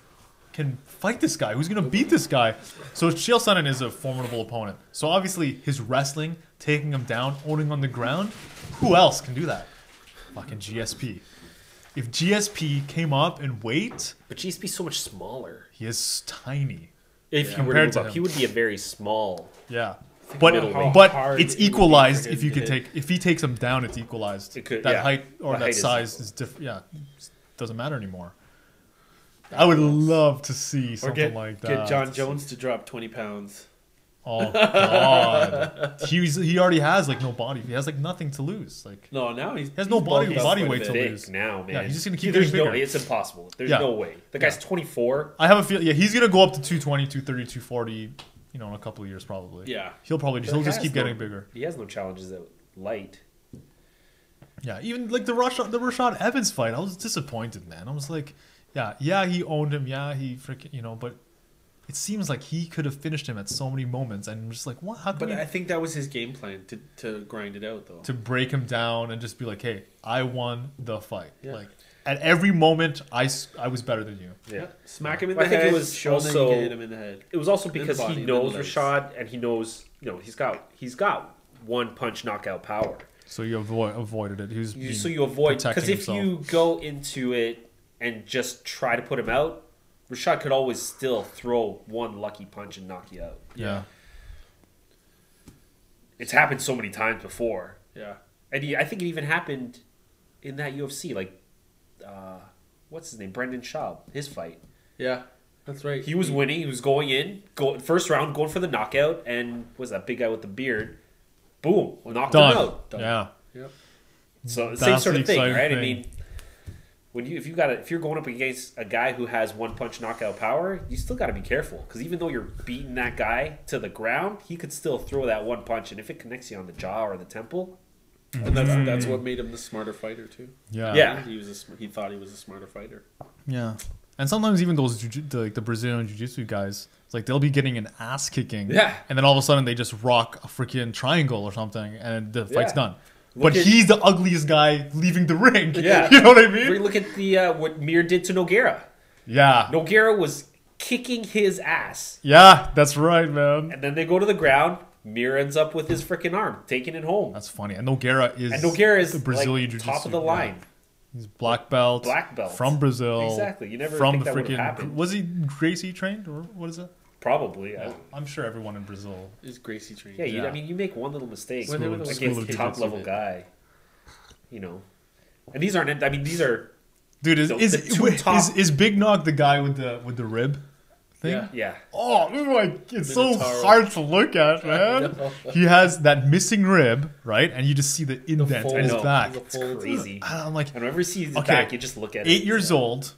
can fight this guy? Who's gonna beat this guy? So Chael Sonnen is a formidable opponent. So obviously his wrestling, taking him down, owning on the ground, who else can do that? Fucking GSP. If GSP came up in weight, But GSP's so much smaller. he is tiny. If he were to Compared move to up, him. he would be a very small. Yeah. middleweight. How But hard it's it would be equalized for if him you to can hit. if he takes him down, it's equalized. It could- that yeah. height or The that height is size equal. is different. Yeah, doesn't matter anymore. I would love to see Or something like that. get John Jones to drop 20 pounds. Oh god, he already has no body. He has nothing to lose. No, now he has no body bulked up weight quite a to bit. Big lose. now, man. Yeah, he's just gonna keep There's getting no, bigger. it's impossible. There's Yeah. no way. The guy's 24. I have a feel. Yeah, he's gonna go up to 220, 230, 240. In a couple of years probably. Yeah. He'll He just keep has no- getting bigger. He has no challenges at light. Yeah, even the Rashad Evans fight, I was disappointed, man. I was like, yeah, he owned him. Yeah, he freaking, but it seems like he could have finished him at so many moments, and I'm just like, what? How But can I think that was his game plan to grind it out, though. to break him down and just be like, hey, I won the fight. Yeah. Like at every moment, I was better than you. Yeah. Smack him in I the think it head. was show him that you also- can hit him in the head. It was also In the because body, he in the knows legs. Rashad, and he knows, he's got 1 punch knockout power. So you avoided it. He was So you avoid, protecting because if himself. you go into it and just try to put him out, Rashad could always still throw 1 lucky punch and knock you out. Yeah. It's happened so many times before. Yeah. And I think it even happened in that UFC, what's his name? Brendan Schaub, his fight. Yeah. That's right. He was winning. He was going in, first round, going for the knockout, and was that big guy with the beard? Boom, knocked him Done. out. Done. Yeah. Yep. So same That's sort the of thing, exciting right? I thing. mean, if you're going up against a guy who has 1 punch knockout power, you still got to be careful because even though you're beating that guy to the ground, he could still throw that 1 punch, and if it connects you on the jaw or the temple, And that's what made him the smarter fighter, too. Yeah. Yeah. He thought he was a smarter fighter. Yeah. And sometimes even those the Brazilian jiu-jitsu guys, it's like they'll be getting an ass kicking. Yeah. And then all of a sudden they just rock a freaking triangle or something and the fight's Yeah. done. Look But at- he's the ugliest guy leaving the ring. Yeah. You know what I we mean? look at what Mir did to Nogueira. Yeah. Nogueira was kicking his ass. Yeah, that's right, man. And then they go to the ground. Mir ends up with his freaking arm, taking it home. That's funny. And Nogueira is the Brazilian like, jiu-jitsu. top of the line. Yeah. He's black belt. Black belt. From Brazil. Exactly. You never from think the that would have freaking. happened. Was he Gracie trained or what is it? Probably. Yeah, I'm sure everyone in Brazil Is Gracie trained? Yeah, I mean, you make one little mistake School- against school a of top level guy, you know. And these aren't. I mean, these are. Dude, is Big Nog the guy with the rib thing? Yeah. Yeah. Oh, it's so Minotauro. hard to look at, man. He has that missing rib, right? And you just see the indent fold. in his I know. back. The It's fold. crazy. I'm like, And whenever you see his Okay. back, you just look at it. 8 years old,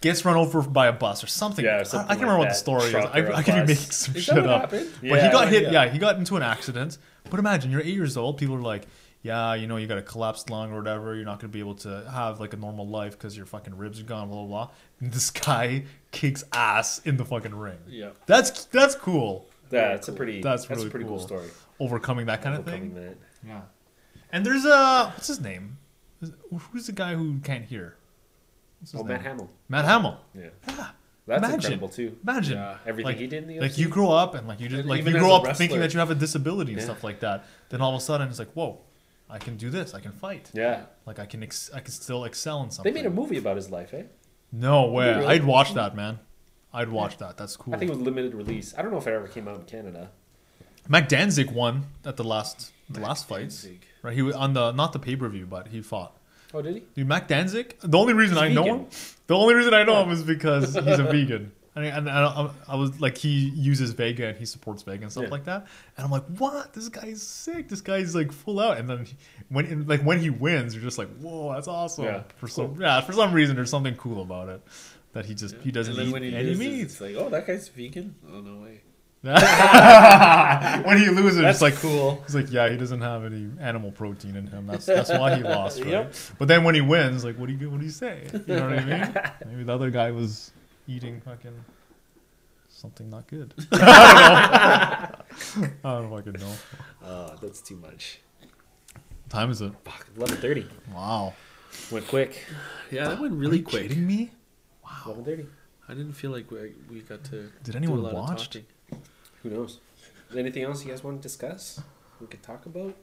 gets run over by a bus or something. Yeah, I something can't like remember what the that. story is. Truck or a I could be bus. making some Is shit that what up. happened? But he Yeah, got hit. yeah. Yeah, he got into an accident. But imagine you're 8 years old. People are like, yeah, you know, you got a collapsed lung or whatever. You're not going to be able to have like a normal life because your fucking ribs are gone. Blah blah blah. And this guy kicks ass in the fucking ring. Yeah. That's cool. That's a pretty. That's That's really a pretty cool story. Overcoming that kind of Overcoming thing. that. Yeah. And there's a what's his name? Who's the guy who can't hear? What's his Oh, name? Matt Hamill. Matt Hamill. Yeah. Yeah. That's Imagine. incredible too. Imagine. Yeah. Everything Like- he did in the UFC. Like you grow up and like you just And like even you as grow a up thinking wrestler. that you have a disability and Yeah. stuff like that. Then all of a sudden it's like, whoa, I can do this. I can fight. Yeah. Like I can still excel in They something. made a movie about his life, eh? No way. Really? I'd watch that, man. I'd watch that. That's cool. I think it was limited release. I don't know if it ever came out in Canada. Mac Danzig won at the last fights. Danzig. Right, he was on the not the pay per view, but he fought. Oh, did he? Dude, Mac Danzig. The only reason He's I know vegan. him, the only reason I know him is because he's a vegan. I was like, he uses Vega and he supports Vega and stuff Yeah. like that. And I'm like, what? This guy's sick. This guy's like full out. And then when he wins, you're just like, whoa, that's awesome. Yeah, For some reason, there's something cool about it that he doesn't And then eat when he any loses, meat. it's like, oh, that guy's vegan? Oh, no way. When he loses, That's it's like cool. he's like, yeah, he doesn't have any animal protein in him. That's why he lost, right? Yep. But then when he wins, like, what do you say? You know what I mean? Maybe the other guy was eating fucking something not good. I don't know. I don't fucking know. Oh, that's too much. What time is it? Fuck, 11:30. Wow. Went quick. Yeah, that went really Are you quick. kidding me? 11:30. I didn't feel like we got to. Did anyone do a lot of watch? talking. Who knows? Anything else you guys want to discuss? We could talk about.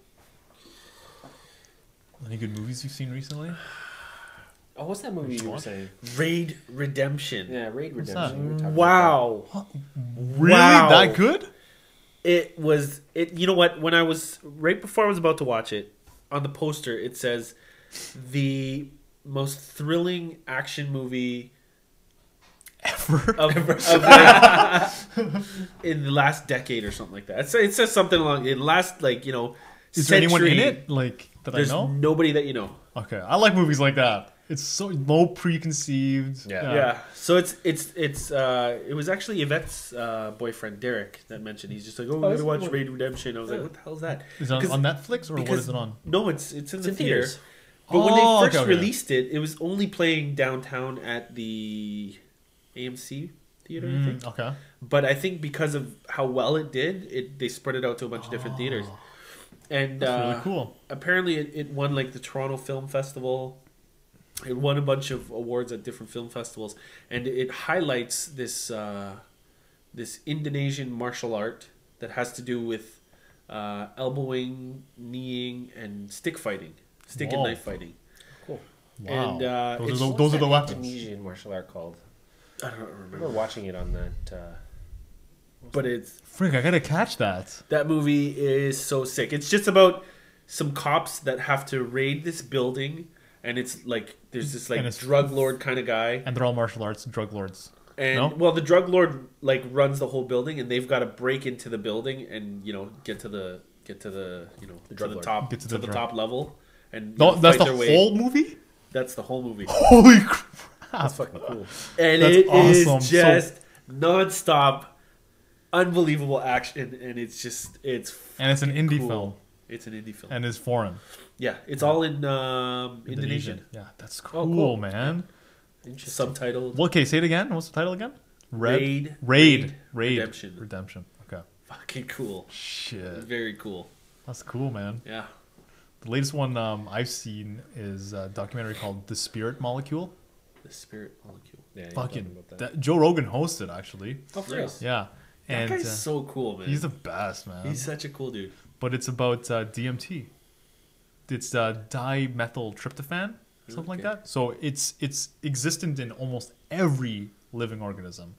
Any good movies you've seen recently? Oh, what's that movie Which you were one? saying? Raid Redemption. Yeah, Raid What's Redemption. that? We were talking Wow. Really? Wow. That good? It was it. You know what? When I was right before I was about to watch it, on the poster it says the most thrilling action movie Ever? of like, in the last decade or something like that. It says something along in last Is there anyone in century. it like that There's I know? nobody that you know. Okay, I like movies like that. It's so low preconceived. Yeah. So it was actually Yvette's boyfriend Derek that mentioned. He's just like, oh, we're that's gonna watch cool. Raid Redemption. I was like, what the hell is that? Is it Because- on Netflix or what because- is it on? No, it's in the in theater. theaters. But when Oh, they first okay, okay. released it, it was only playing downtown at the AMC theater, I think. Okay. But I think because of how well it did, they spread it out to a bunch of different theaters. And That's really cool. apparently it won like the Toronto Film Festival. It won a bunch of awards at different film festivals, and it highlights this Indonesian martial art that has to do with elbowing, kneeing, and stick fighting, stick and Whoa. knife fighting. Cool. Wow. And those it's- are those are the What's that weapons. Indonesian martial art called? I don't I remember, remember watching it on that. but it's Frick, I gotta catch that. that movie is so sick. It's just about some cops that have to raid this building, and it's like there's this And like it's- drug lord kind of guy. And they're all martial arts drug lords. And No? well, the drug lord like runs the whole building, and they've got to break into the building and get to the The drug lord. top Get to to the the top level, and No, that's fight the their way. whole movie? That's the whole movie, Holy crap. That's fucking cool. and That's it is awesome. just nonstop, unbelievable action, and it's And it's an indie cool. film. It's an indie film. And it's foreign. Yeah, it's all in Indonesian. Yeah, that's Oh, cool, cool. man. Subtitled. Well, okay, say it again. What's the title again? Raid Redemption. Redemption. Okay. Fucking cool. Shit. Very cool. That's cool, man. Yeah. The latest one I've seen is a documentary called The Spirit Molecule. The spirit molecule. Yeah, you're Fucking talking about that. Joe Rogan hosted actually. Oh, yes. Yeah, That and guy's so cool, man. he's the best, man. He's such a cool dude. But it's about DMT. It's dimethyltryptophan, something like that. So it's existent in almost every living organism.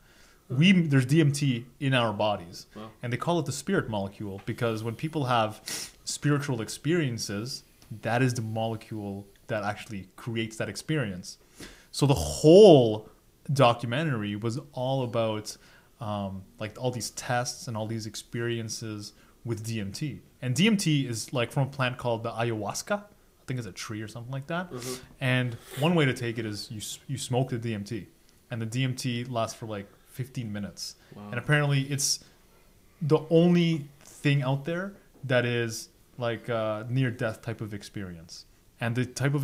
There's DMT in our bodies, Wow. and they call it the spirit molecule because when people have spiritual experiences, that is the molecule that actually creates that experience. So the whole documentary was all about like all these tests and all these experiences with DMT. And DMT is like from a plant called the ayahuasca. I think it's a tree or something like that. And one way to take it is you smoke the DMT, and the DMT lasts for like 15 minutes. Wow. And apparently it's the only thing out there that is like a near-death type of experience. And the type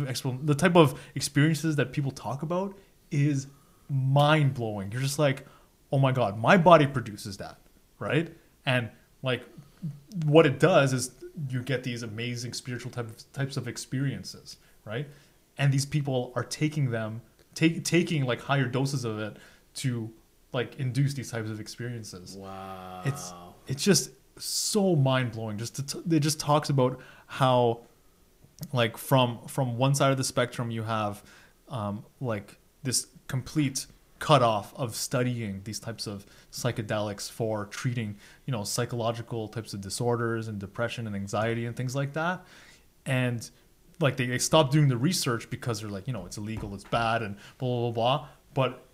of experiences that people talk about is mind-blowing. You're just like, oh my God, my body produces that, right? And like what it does is you get these amazing spiritual types of experiences, right? And these people are taking them, taking like higher doses of it to like induce these types of experiences. Wow. It's just so mind blowing. It just talks about how like from one side of the spectrum you have like this complete cutoff of studying these types of psychedelics for treating, you know, psychological types of disorders and depression and anxiety and things like that. And like they stopped doing the research because they're like, you know, it's illegal, it's bad, and blah, blah, blah, blah. But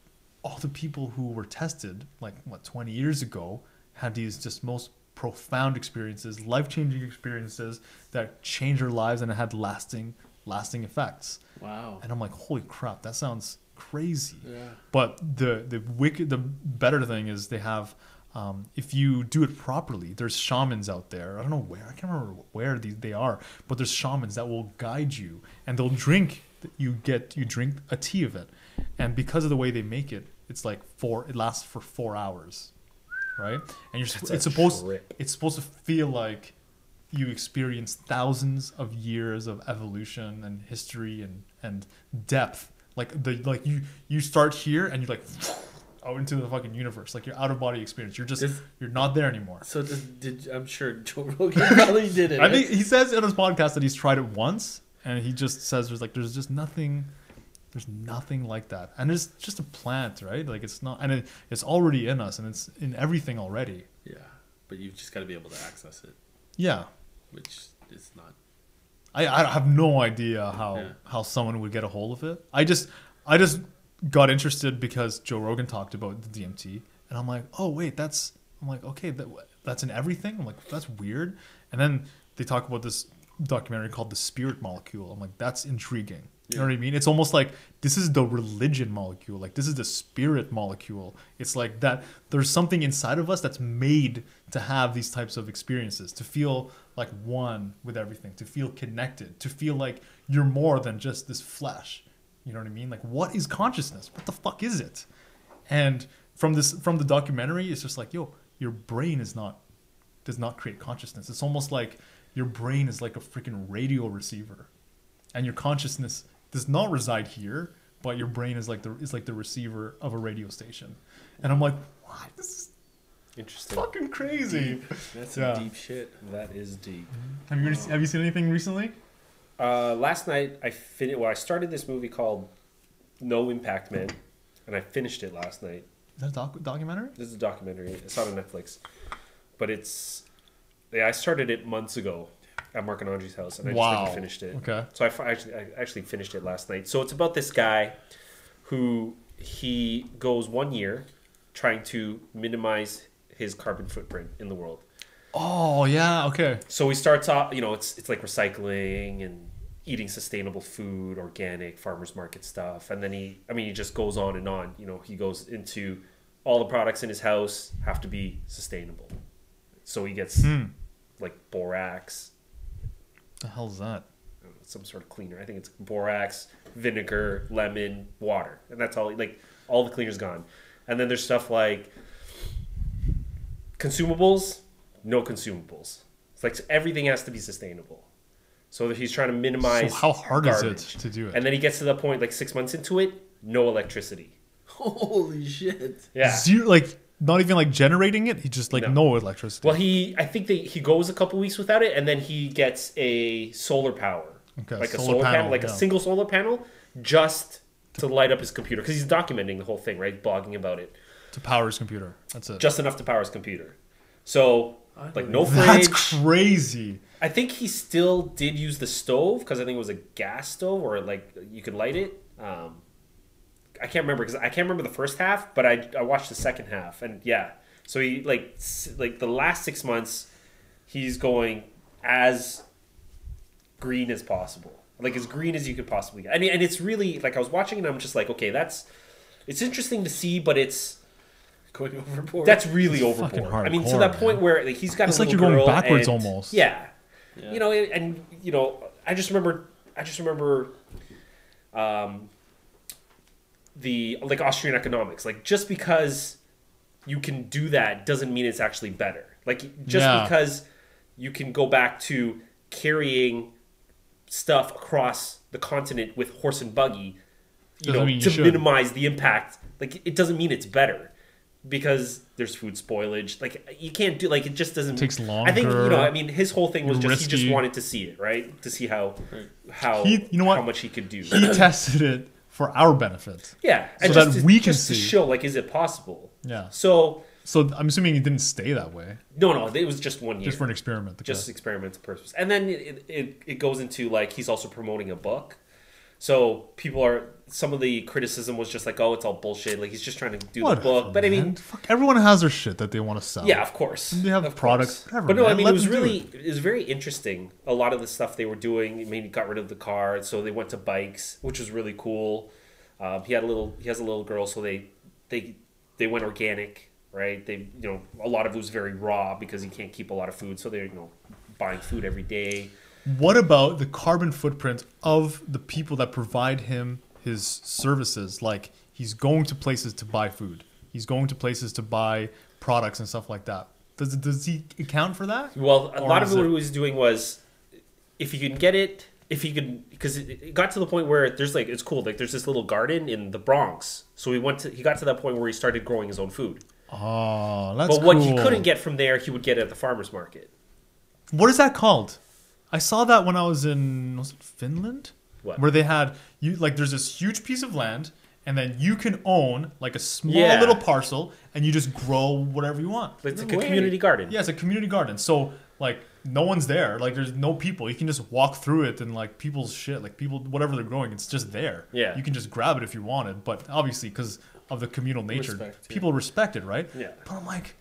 all the people who were tested, like, 20 years ago, had these just most profound experiences, life-changing experiences that changed their lives and it had lasting effects. Wow. And I'm like, holy crap, that sounds crazy. Yeah. But the better thing is they have, if you do it properly, there's shamans out there. I don't know where, I can't remember where they are, but there's shamans that will guide you, and they'll drink. You drink a tea of it, and because of the way they make it, it's like it lasts for 4 hours, right? And it's supposed to feel like you experience thousands of years of evolution and history and depth. Like you start here and you're like out into the fucking universe, like your out of body experience. You're not there anymore. So I'm sure Joe Rogan probably did it. I think he says in his podcast that he's tried it once, and he just says there's just nothing. There's nothing like that, and it's just a plant, right? Like it's not, and it's already in us, and it's in everything already. Yeah, but you've just got to be able to access it. Yeah, which is not. I have no idea how someone would get a hold of it. I just got interested because Joe Rogan talked about the DMT, and I'm like, oh wait, I'm like, okay, that's in everything. I'm like, that's weird. And then they talk about this documentary called The Spirit Molecule. I'm like, that's intriguing. You know what I mean? It's almost like this is the religion molecule. Like this is the spirit molecule. It's like that there's something inside of us that's made to have these types of experiences, to feel like one with everything, to feel connected, to feel like you're more than just this flesh. You know what I mean? Like, what is consciousness? What the fuck is it? And from the documentary, it's just like, yo, your brain does not create consciousness. It's almost like your brain is like a freaking radio receiver, and your consciousness does not reside here, but your brain is like the receiver of a radio station. And I'm like, what? This is interesting. Fucking crazy. That's some deep shit. That is deep. Have you seen anything recently? Last night I started this movie called No Impact Man, and I finished it last night. Is that a documentary? This is a documentary. It's on Netflix, but I started it months ago at Mark and Andre's house, and I just didn't finish it. Okay. So I actually finished it last night. So it's about this guy who he goes 1 year trying to minimize his carbon footprint in the world. Oh yeah, okay. So he starts off, it's like recycling and eating sustainable food, organic, farmers market stuff, and then he just goes on and on. He goes into all the products in his house have to be sustainable. So he gets like borax. The hell's that? Some sort of cleaner. I think it's borax, vinegar, lemon, water, and that's all. Like all the cleaner's gone, and then there's stuff like consumables. No consumables. It's like everything has to be sustainable. So he's trying to minimize. So how hard garbage. is it to do it? And then he gets to the point, like 6 months into it, no electricity. Holy shit! Yeah. Zero, like not even like generating it. He just like no electricity. Well, I think that he goes a couple weeks without it, and then he gets a solar power, Okay, like a solar panel, like a single solar panel, just to light up his computer because he's documenting the whole thing, right? Blogging about it. To power his computer. That's it. Just enough to power his computer. So, like no fridge. That's crazy. I think he still did use the stove because I think it was a gas stove or like you could light it. I can't remember because I can't remember the first half, but I watched the second half, and yeah. So he like the last 6 months, he's going as green as possible, like as green as you could possibly get. And it's really like I was watching and I'm just like, okay, it's interesting to see, but it's going overboard. That's really overboard. I mean, to that point where like he's got it's a little like you're going girl backwards and, almost. Yeah. You know, and you know, I just remember the like Austrian economics. Like just because you can do that doesn't mean it's actually better. Like just because you can go back to carrying stuff across the continent with horse and buggy, you know, to minimize the impact. Like it doesn't mean it's better. Because there's food spoilage, like you can't do like it just doesn't. It takes longer. I think I mean his whole thing was just he just wanted to see it, right? To see how how much he could do. He tested it for our benefit. Yeah, and so that we can see to show like is it possible? Yeah. So I'm assuming it didn't stay that way. No, it was just 1 year, just for an experiment. Just experimental purpose, and then it goes into like he's also promoting a book. So some of the criticism was just like, oh, it's all bullshit. Like he's just trying to do the book. But I mean, everyone has their shit that they want to sell. Yeah, of course. They have products. Whatever, but no, I mean, it was very interesting. A lot of the stuff they were doing. I mean, he got rid of the car, so they went to bikes, which was really cool. He has a little girl, so they went organic, right? A lot of it was very raw because he can't keep a lot of food, so they're buying food every day. What about the carbon footprint of the people that provide him his services? Like he's going to places to buy food. He's going to places to buy products and stuff like that. Does he account for that? Well, a lot of what he was doing was if he can get it, because it got to the point where there's like, it's cool. Like there's this little garden in the Bronx. So he got to that point where he started growing his own food. Oh, that's cool. But what he couldn't get from there, he would get at the farmer's market. What is that called? I saw that when I was in Finland, where they had there's this huge piece of land, and then you can own like a small little parcel, and you just grow whatever you want. It's like a community garden. Yeah, it's a community garden. So like no one's there, like there's no people. You can just walk through it, and like people's shit, like people whatever they're growing, it's just there. Yeah, you can just grab it if you wanted, but obviously because of the communal nature, people respect it, right? Yeah. But I'm like,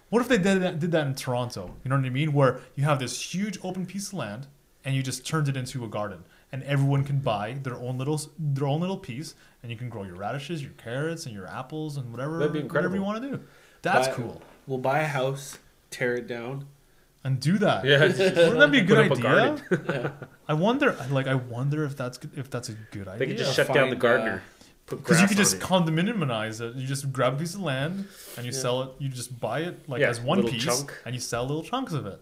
what if they did that in Toronto? You know what I mean? Where you have this huge open piece of land and you just turned it into a garden, and everyone can buy their own little piece, and you can grow your radishes, your carrots, and your apples, and whatever you want to do. That's cool. We'll buy a house, tear it down, and do that. Yeah, wouldn't that be a good idea? Yeah. I wonder if that's a good idea. They could just shut down the gardener. Because you could just condominiumize it. You just grab a piece of land and you sell it. You just buy it as one piece, and you sell little chunks of it,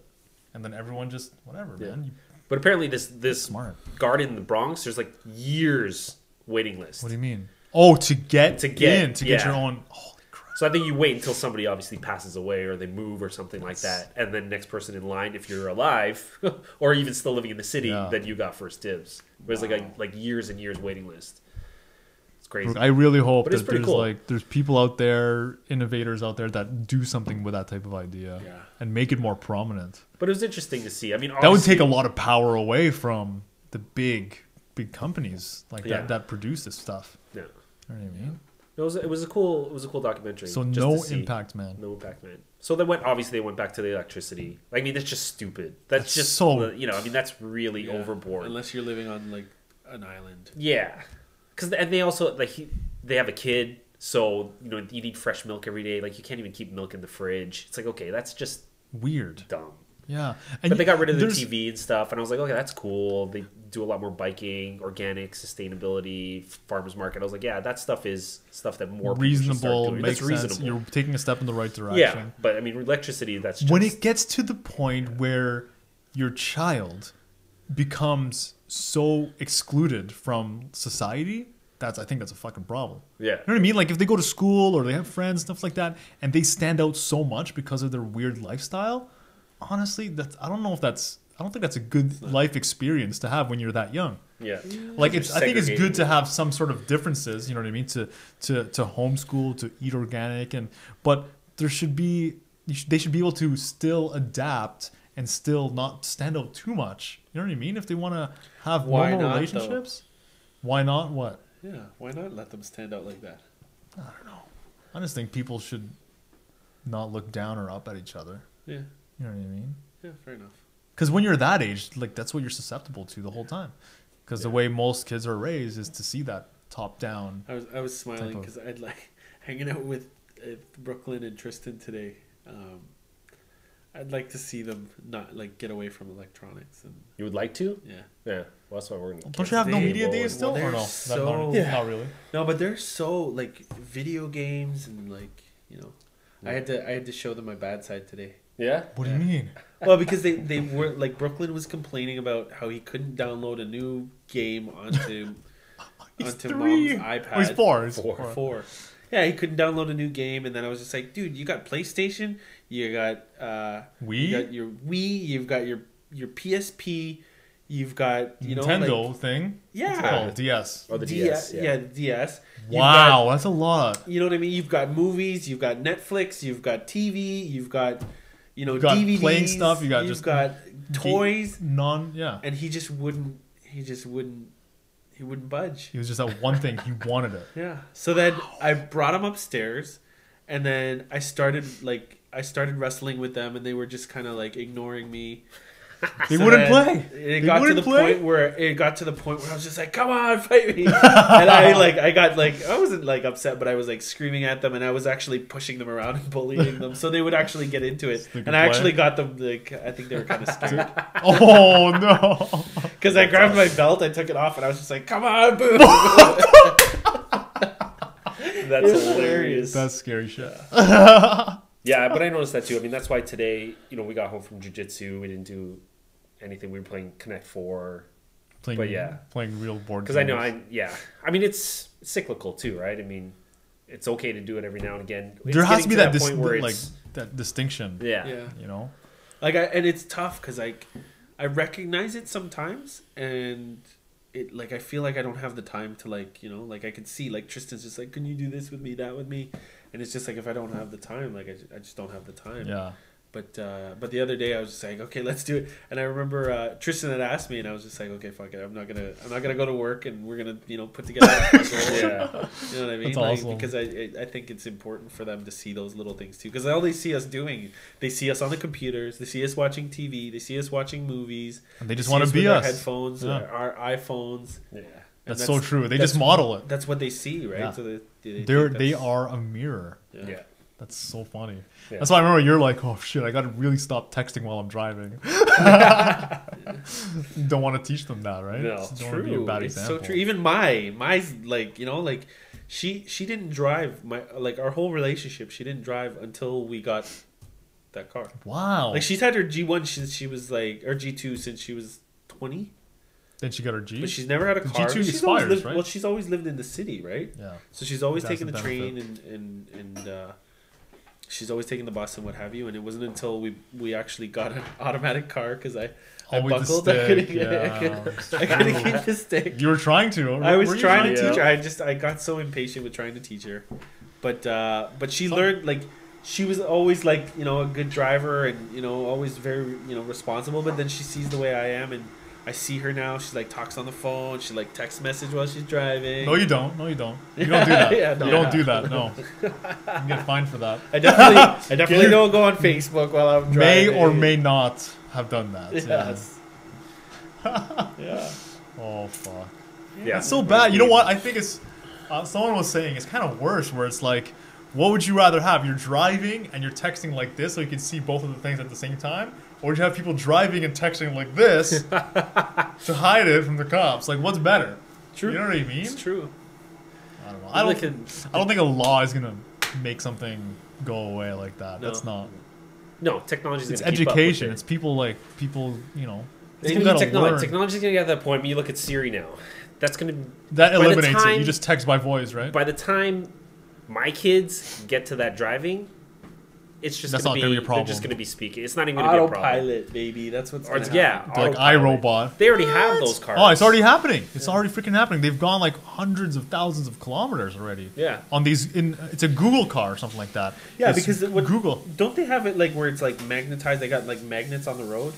and then everyone just whatever, man. But apparently, this smart garden in the Bronx, there's like years waiting list. What do you mean? Oh, to get your own. Holy crap! So I think you wait until somebody obviously passes away or they move or something like that, and then next person in line, if you're alive or even still living in the city, then you got first dibs. There's like years and years waiting list. Crazy. I really hope that there's people out there, innovators out there that do something with that type of idea and make it more prominent. But it was interesting to see. I mean, that would take a lot of power away from the big companies that produce this stuff. Yeah, you know what I mean. It was a cool documentary. So no impact, man. No impact, man. So they went back to the electricity. I mean, that's just stupid. That's just so. I mean, that's really overboard. Unless you're living on like an island. Yeah. And they also they have a kid, so you need fresh milk every day. Like you can't even keep milk in the fridge. It's like, okay, that's just weird, dumb. Yeah, but they got rid of the TV and stuff, and I was like, okay, that's cool. They do a lot more biking, organic, sustainability, farmers market. I was like, yeah, that stuff is stuff that more reasonable, makes sense. Reasonable. You're taking a step in the right direction. Yeah, but I mean, electricity. That's just... when it gets to the point where your child becomes so excluded from society I think that's a fucking problem. Yeah. You know what I mean? Like if they go to school or they have friends, stuff like that, and they stand out so much because of their weird lifestyle, honestly, I don't think that's a good life experience to have when you're that young. Yeah. Like I think it's good to have some sort of differences, you know what I mean, to homeschool, to eat organic, but they should be able to still adapt and still not stand out too much. You know what I mean? If they want to have normal relationships, why not? What? Yeah, why not let them stand out like that? I don't know. I just think people should not look down or up at each other. Yeah. You know what I mean? Yeah, fair enough. Because when you're that age, like that's what you're susceptible to the whole time. Because the way most kids are raised is to see that top down. I was smiling because I'd like hanging out with Brooklyn and Tristan today. I'd like to see them not like get away from electronics. And You would like to? yeah. Yeah. Well, that's why we're going to. Don't you have no media days still, or no? Not really. No, but they're so like video games and like I had to show them my bad side today. Yeah. What do you mean? Well, because they were like Brooklyn was complaining about how he couldn't download a new game onto mom's iPad. Oh, he's 4. Four. Yeah, he couldn't download a new game, and then I was just like, dude, you got PlayStation, you got Wii, you got your Wii, you've got your PSP, you've got Nintendo like, thing. yeah, DS. Oh, the DS. yeah, DS. Wow, that's a lot. You know what I mean? You've got movies, you've got Netflix, you've got TV, you've got You've got DVDs, playing stuff. You've got toys. Yeah. And he wouldn't budge. He was just that one thing. He wanted it. Yeah. So then I brought him upstairs, and then I started wrestling with them, and they were just kind of like ignoring me. They wouldn't play. It got to the point where I was just like, "Come on, fight me!" And I wasn't like upset, but I was like screaming at them, and I was actually pushing them around and bullying them, so they would actually get into it. And I actually got them like I think they were kind of scared. Oh no! Because I grabbed my belt, I took it off, and I was just like, "Come on, boom!" That's hilarious. That's scary shit. Yeah, but I noticed that too. I mean, that's why today, we got home from jiu-jitsu. We didn't do anything. We were playing Connect 4. Playing real board games. Because I mean, it's cyclical too, right? I mean, it's okay to do it every now and again. There has to be that point where that distinction. Yeah. And it's tough because I recognize it sometimes, and it like I feel like I don't have the time to I could see like Tristan's just like, can you do this with me, that with me, and it's just like if I don't have the time, like I just don't have the time. Yeah. But the other day I was just like, okay, let's do it. And I remember Tristan had asked me, and I was just like, okay, fuck it, I'm not gonna go to work, and we're gonna put together a puzzle. Yeah, you know what I mean? That's awesome. Because I think it's important for them to see those little things too. Because all they see us doing, they see us on the computers, they see us watching TV, they see us watching movies, and they just want to be our us. Headphones, our iPhones. Yeah, that's so true. They just model it. That's what they see, right? Yeah. So they are a mirror. Yeah. That's so funny. Yeah. That's why I remember you're like, oh shit, I got to really stop texting while I'm driving. Don't want to teach them that, right? No, don't want to be a bad It's example. so true. Even Mai's like, she didn't drive our whole relationship. She didn't drive until we got that car. Wow. Like she's had her G1 since she was like, or G2 since she was 20. Then she got her G. But she's never had a car. G2 She's always expires, lived, right? Well, she's always lived in the city, right? Yeah. So she's always That's taken the the train and she's always taking the bus and what have you. And it wasn't until we actually got an automatic car because I buckled. I couldn't keep the stick. You were trying to. I was trying to teach her. I got so impatient with trying to teach her, but she learned like. She was always like a good driver and always very responsible. But then she sees the way I am, and I see her now. She like talks on the phone. She like text message while she's driving. No, you don't. You don't do that. You don't do that. No, you get fined for that. I definitely don't go on Facebook while I'm driving. May or may not have done that. Yes. Yeah. Oh fuck. Yeah. It's so bad. You know what? I think it's. Someone was saying it's kind of worse, where it's like, what would you rather have? You're driving and you're texting like this, so you can see both of the things at the same time, or would you have people driving and texting like this to hide it from the cops? Like, what's better? True. You know what I mean? It's true. I don't know. I don't think a law is gonna make something go away like that. No. That's not. No, technology is. It's education. It's people They gotta learn. Technology's gonna get to that point. But you look at Siri now. That's gonna that eliminates it. You just text by voice, right? By the time my kids get to that driving, it's just That's gonna not gonna be a problem. They're just gonna be speaking. It's not even gonna be a problem. Autopilot, baby. That's what's gonna yeah, like iRobot. They already have those cars. Oh, it's already happening. It's already freaking happening. They've gone like hundreds of thousands of kilometers already. Yeah. On these, it's a Google car or something like that. Yeah, It's because Google. Don't they have it like where it's like magnetized? They got like magnets on the road.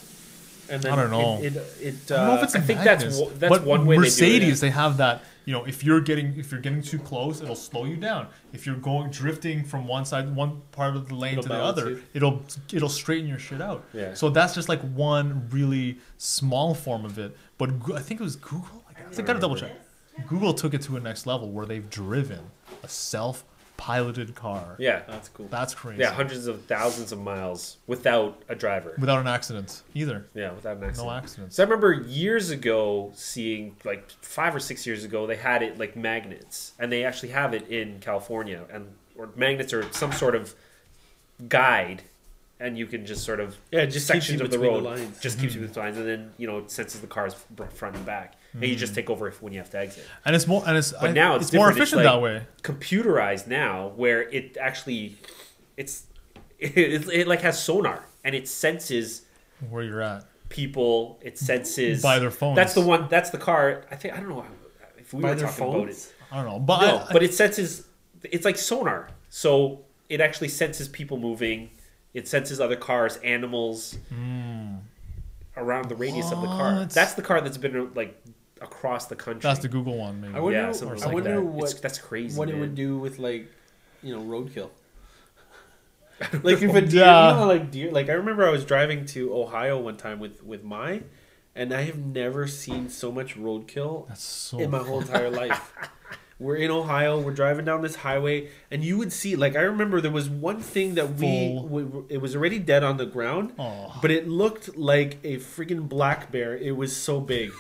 And then I don't know. I don't know if it's I think magnets, that's but one way Mercedes, they do it. they have that. You know, if you're getting too close, it'll slow you down. If you're drifting from one part of the lane to the other, it'll straighten your shit out. Yeah. So that's just like one really small form of it. But I think it was Google. I gotta double check. Google took it to a next level where they've driven a self-piloted car. Yeah, that's cool. That's crazy. Yeah, hundreds of thousands of miles without a driver. Without an accident either. Yeah, without an accident. No accidents. So I remember years ago seeing, like 5 or 6 years ago, they had it like magnets, and they actually have it in California, or magnets or some sort of guide, and you can just sort of just sections of the road lines. just keeps you between the lines, and then it senses the car's front and back, and you just take over when you have to exit. And it's more, but now it's more different. efficient it's like that way. Computerized now, where it actually it like has sonar, and it senses where you're at. People, it senses by their phones. That's the one. That's the car. I don't know if we by were their talking phones? about it. I don't know, but it senses. It's like sonar, so it actually senses people moving. It senses other cars, animals around the radius of the car. That's the car that's been like across the country. That's the Google one, maybe. I wonder, I wonder what that's crazy. What man. it would do with roadkill. Like if a deer, like deer. Like I remember I was driving to Ohio one time with Mai, and I have never seen so much roadkill in my whole entire life. We're in Ohio. We're driving down this highway, and you would see. Like I remember, there was one thing that it was already dead on the ground, but it looked like a freaking black bear. It was so big,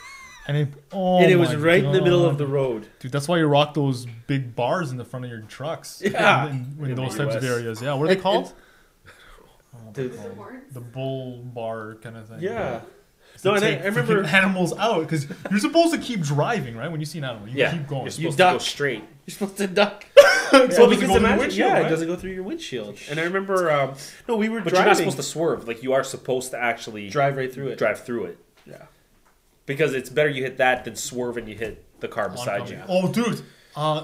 and it was right in the middle of the road. Dude, that's why you rock those big bars in the front of your trucks. Yeah, in those types of areas. Yeah, what are they called? The bull bar kind of thing. Yeah. No, and I remember animals out because you're supposed to keep driving, right? When you see an animal, you keep going. You're supposed to go straight. You're supposed to duck. So because it doesn't go through your windshield. And I remember, we were but driving. You're not supposed to swerve. Like you are supposed to actually drive right through it. Drive through it. Yeah. Because it's better you hit that than swerve and you hit the car beside you. Oh, dude.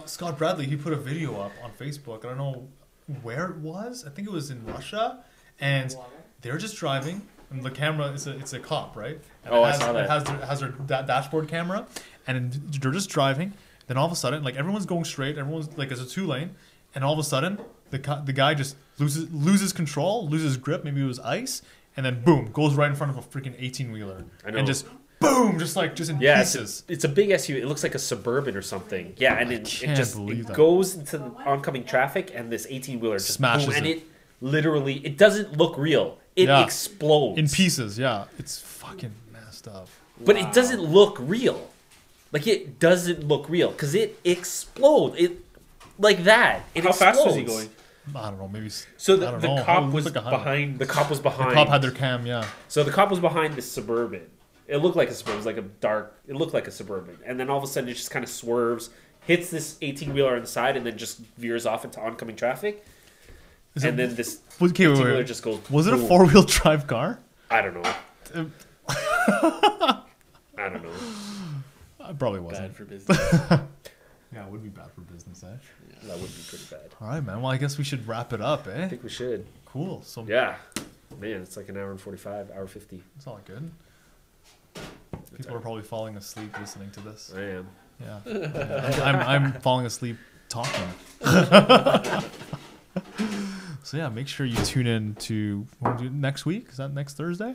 Scott Bradley, he put a video up on Facebook. I don't know where it was. I think it was in Russia, and they're just driving. And the camera, it's a cop, right? And I saw that. It has their dashboard camera, and they're just driving. Then all of a sudden, like everyone's going straight, everyone's like it's a 2-lane, and all of a sudden the guy just loses control, loses grip. Maybe it was ice, and then boom, goes right in front of a freaking 18-wheeler, and just boom, just in pieces. It's a big SUV. It looks like a Suburban or something. Yeah, and it that. goes into the oncoming traffic, and this 18-wheeler just smashes boom, and it. it literally, it doesn't look real. It explodes. In pieces, yeah. It's fucking messed up. But it doesn't look real. Like, it doesn't look real. Because it explodes. Like that. How fast was he going? I don't know. Maybe... So the cop was behind... The cop was behind. The cop had their cam, yeah. So the cop was behind the Suburban. It looked like a Suburban. It was like a dark... It looked like a Suburban. And then all of a sudden, it just kind of swerves, hits this 18-wheeler on the side, and then just veers off into oncoming traffic. And then this wait. just goes. Was it a 4-wheel drive car? I don't know. I don't know. It probably wasn't. Bad for business. Yeah, it would be bad for business, eh? Yeah, that would be pretty bad. All right, man. Well, I guess we should wrap it up, eh? I think we should. Cool. So yeah, man, it's like an hour and 45, hour 50. It's all good. People are probably falling asleep listening to this. I am. Yeah, I'm falling asleep talking. So yeah, make sure you tune in to next week. Is that next Thursday?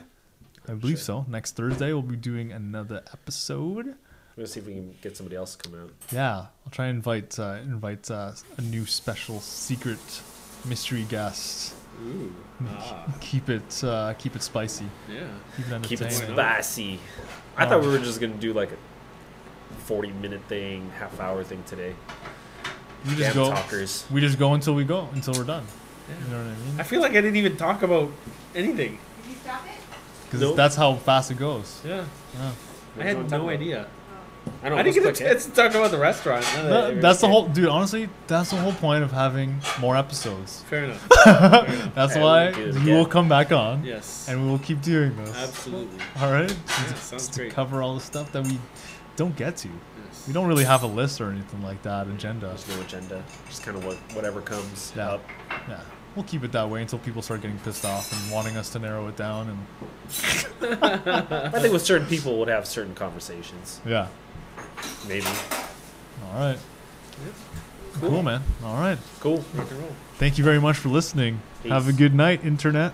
I believe so. Next Thursday we'll be doing another episode. We're gonna see if we can get somebody else to come out. Yeah, I'll try and invite a new special secret mystery guest. Ooh. Keep it spicy. Yeah. Keep it entertaining. spicy. I thought we were just gonna do like a 40-minute thing, half-hour thing today. We just go until we're done. Yeah. You know what I mean? I feel like I didn't even talk about anything. Did you stop it? because Nope. that's how fast it goes. Yeah. Yeah. I had no idea. I don't I know. didn't get a chance to talk about the restaurant. That's the whole, dude. Honestly, that's the whole point of having more episodes. Fair enough. Fair enough. That's Yeah, why we'll do it you again. will come back on, Yes. and we will keep doing this. Absolutely. All right, Yeah, sounds to great. cover all the stuff that we don't get to. Yes. We don't really have a list or anything like that. Agenda. There's no agenda. Just kind of whatever comes Yeah. up. Yeah, we'll keep it that way until people start getting pissed off and wanting us to narrow it down. And I think with certain people would have certain conversations. yeah, Maybe. all right. Cool, man. All right. Cool. Rock and roll. Thank you very much for listening. Have a Peace. good night, internet.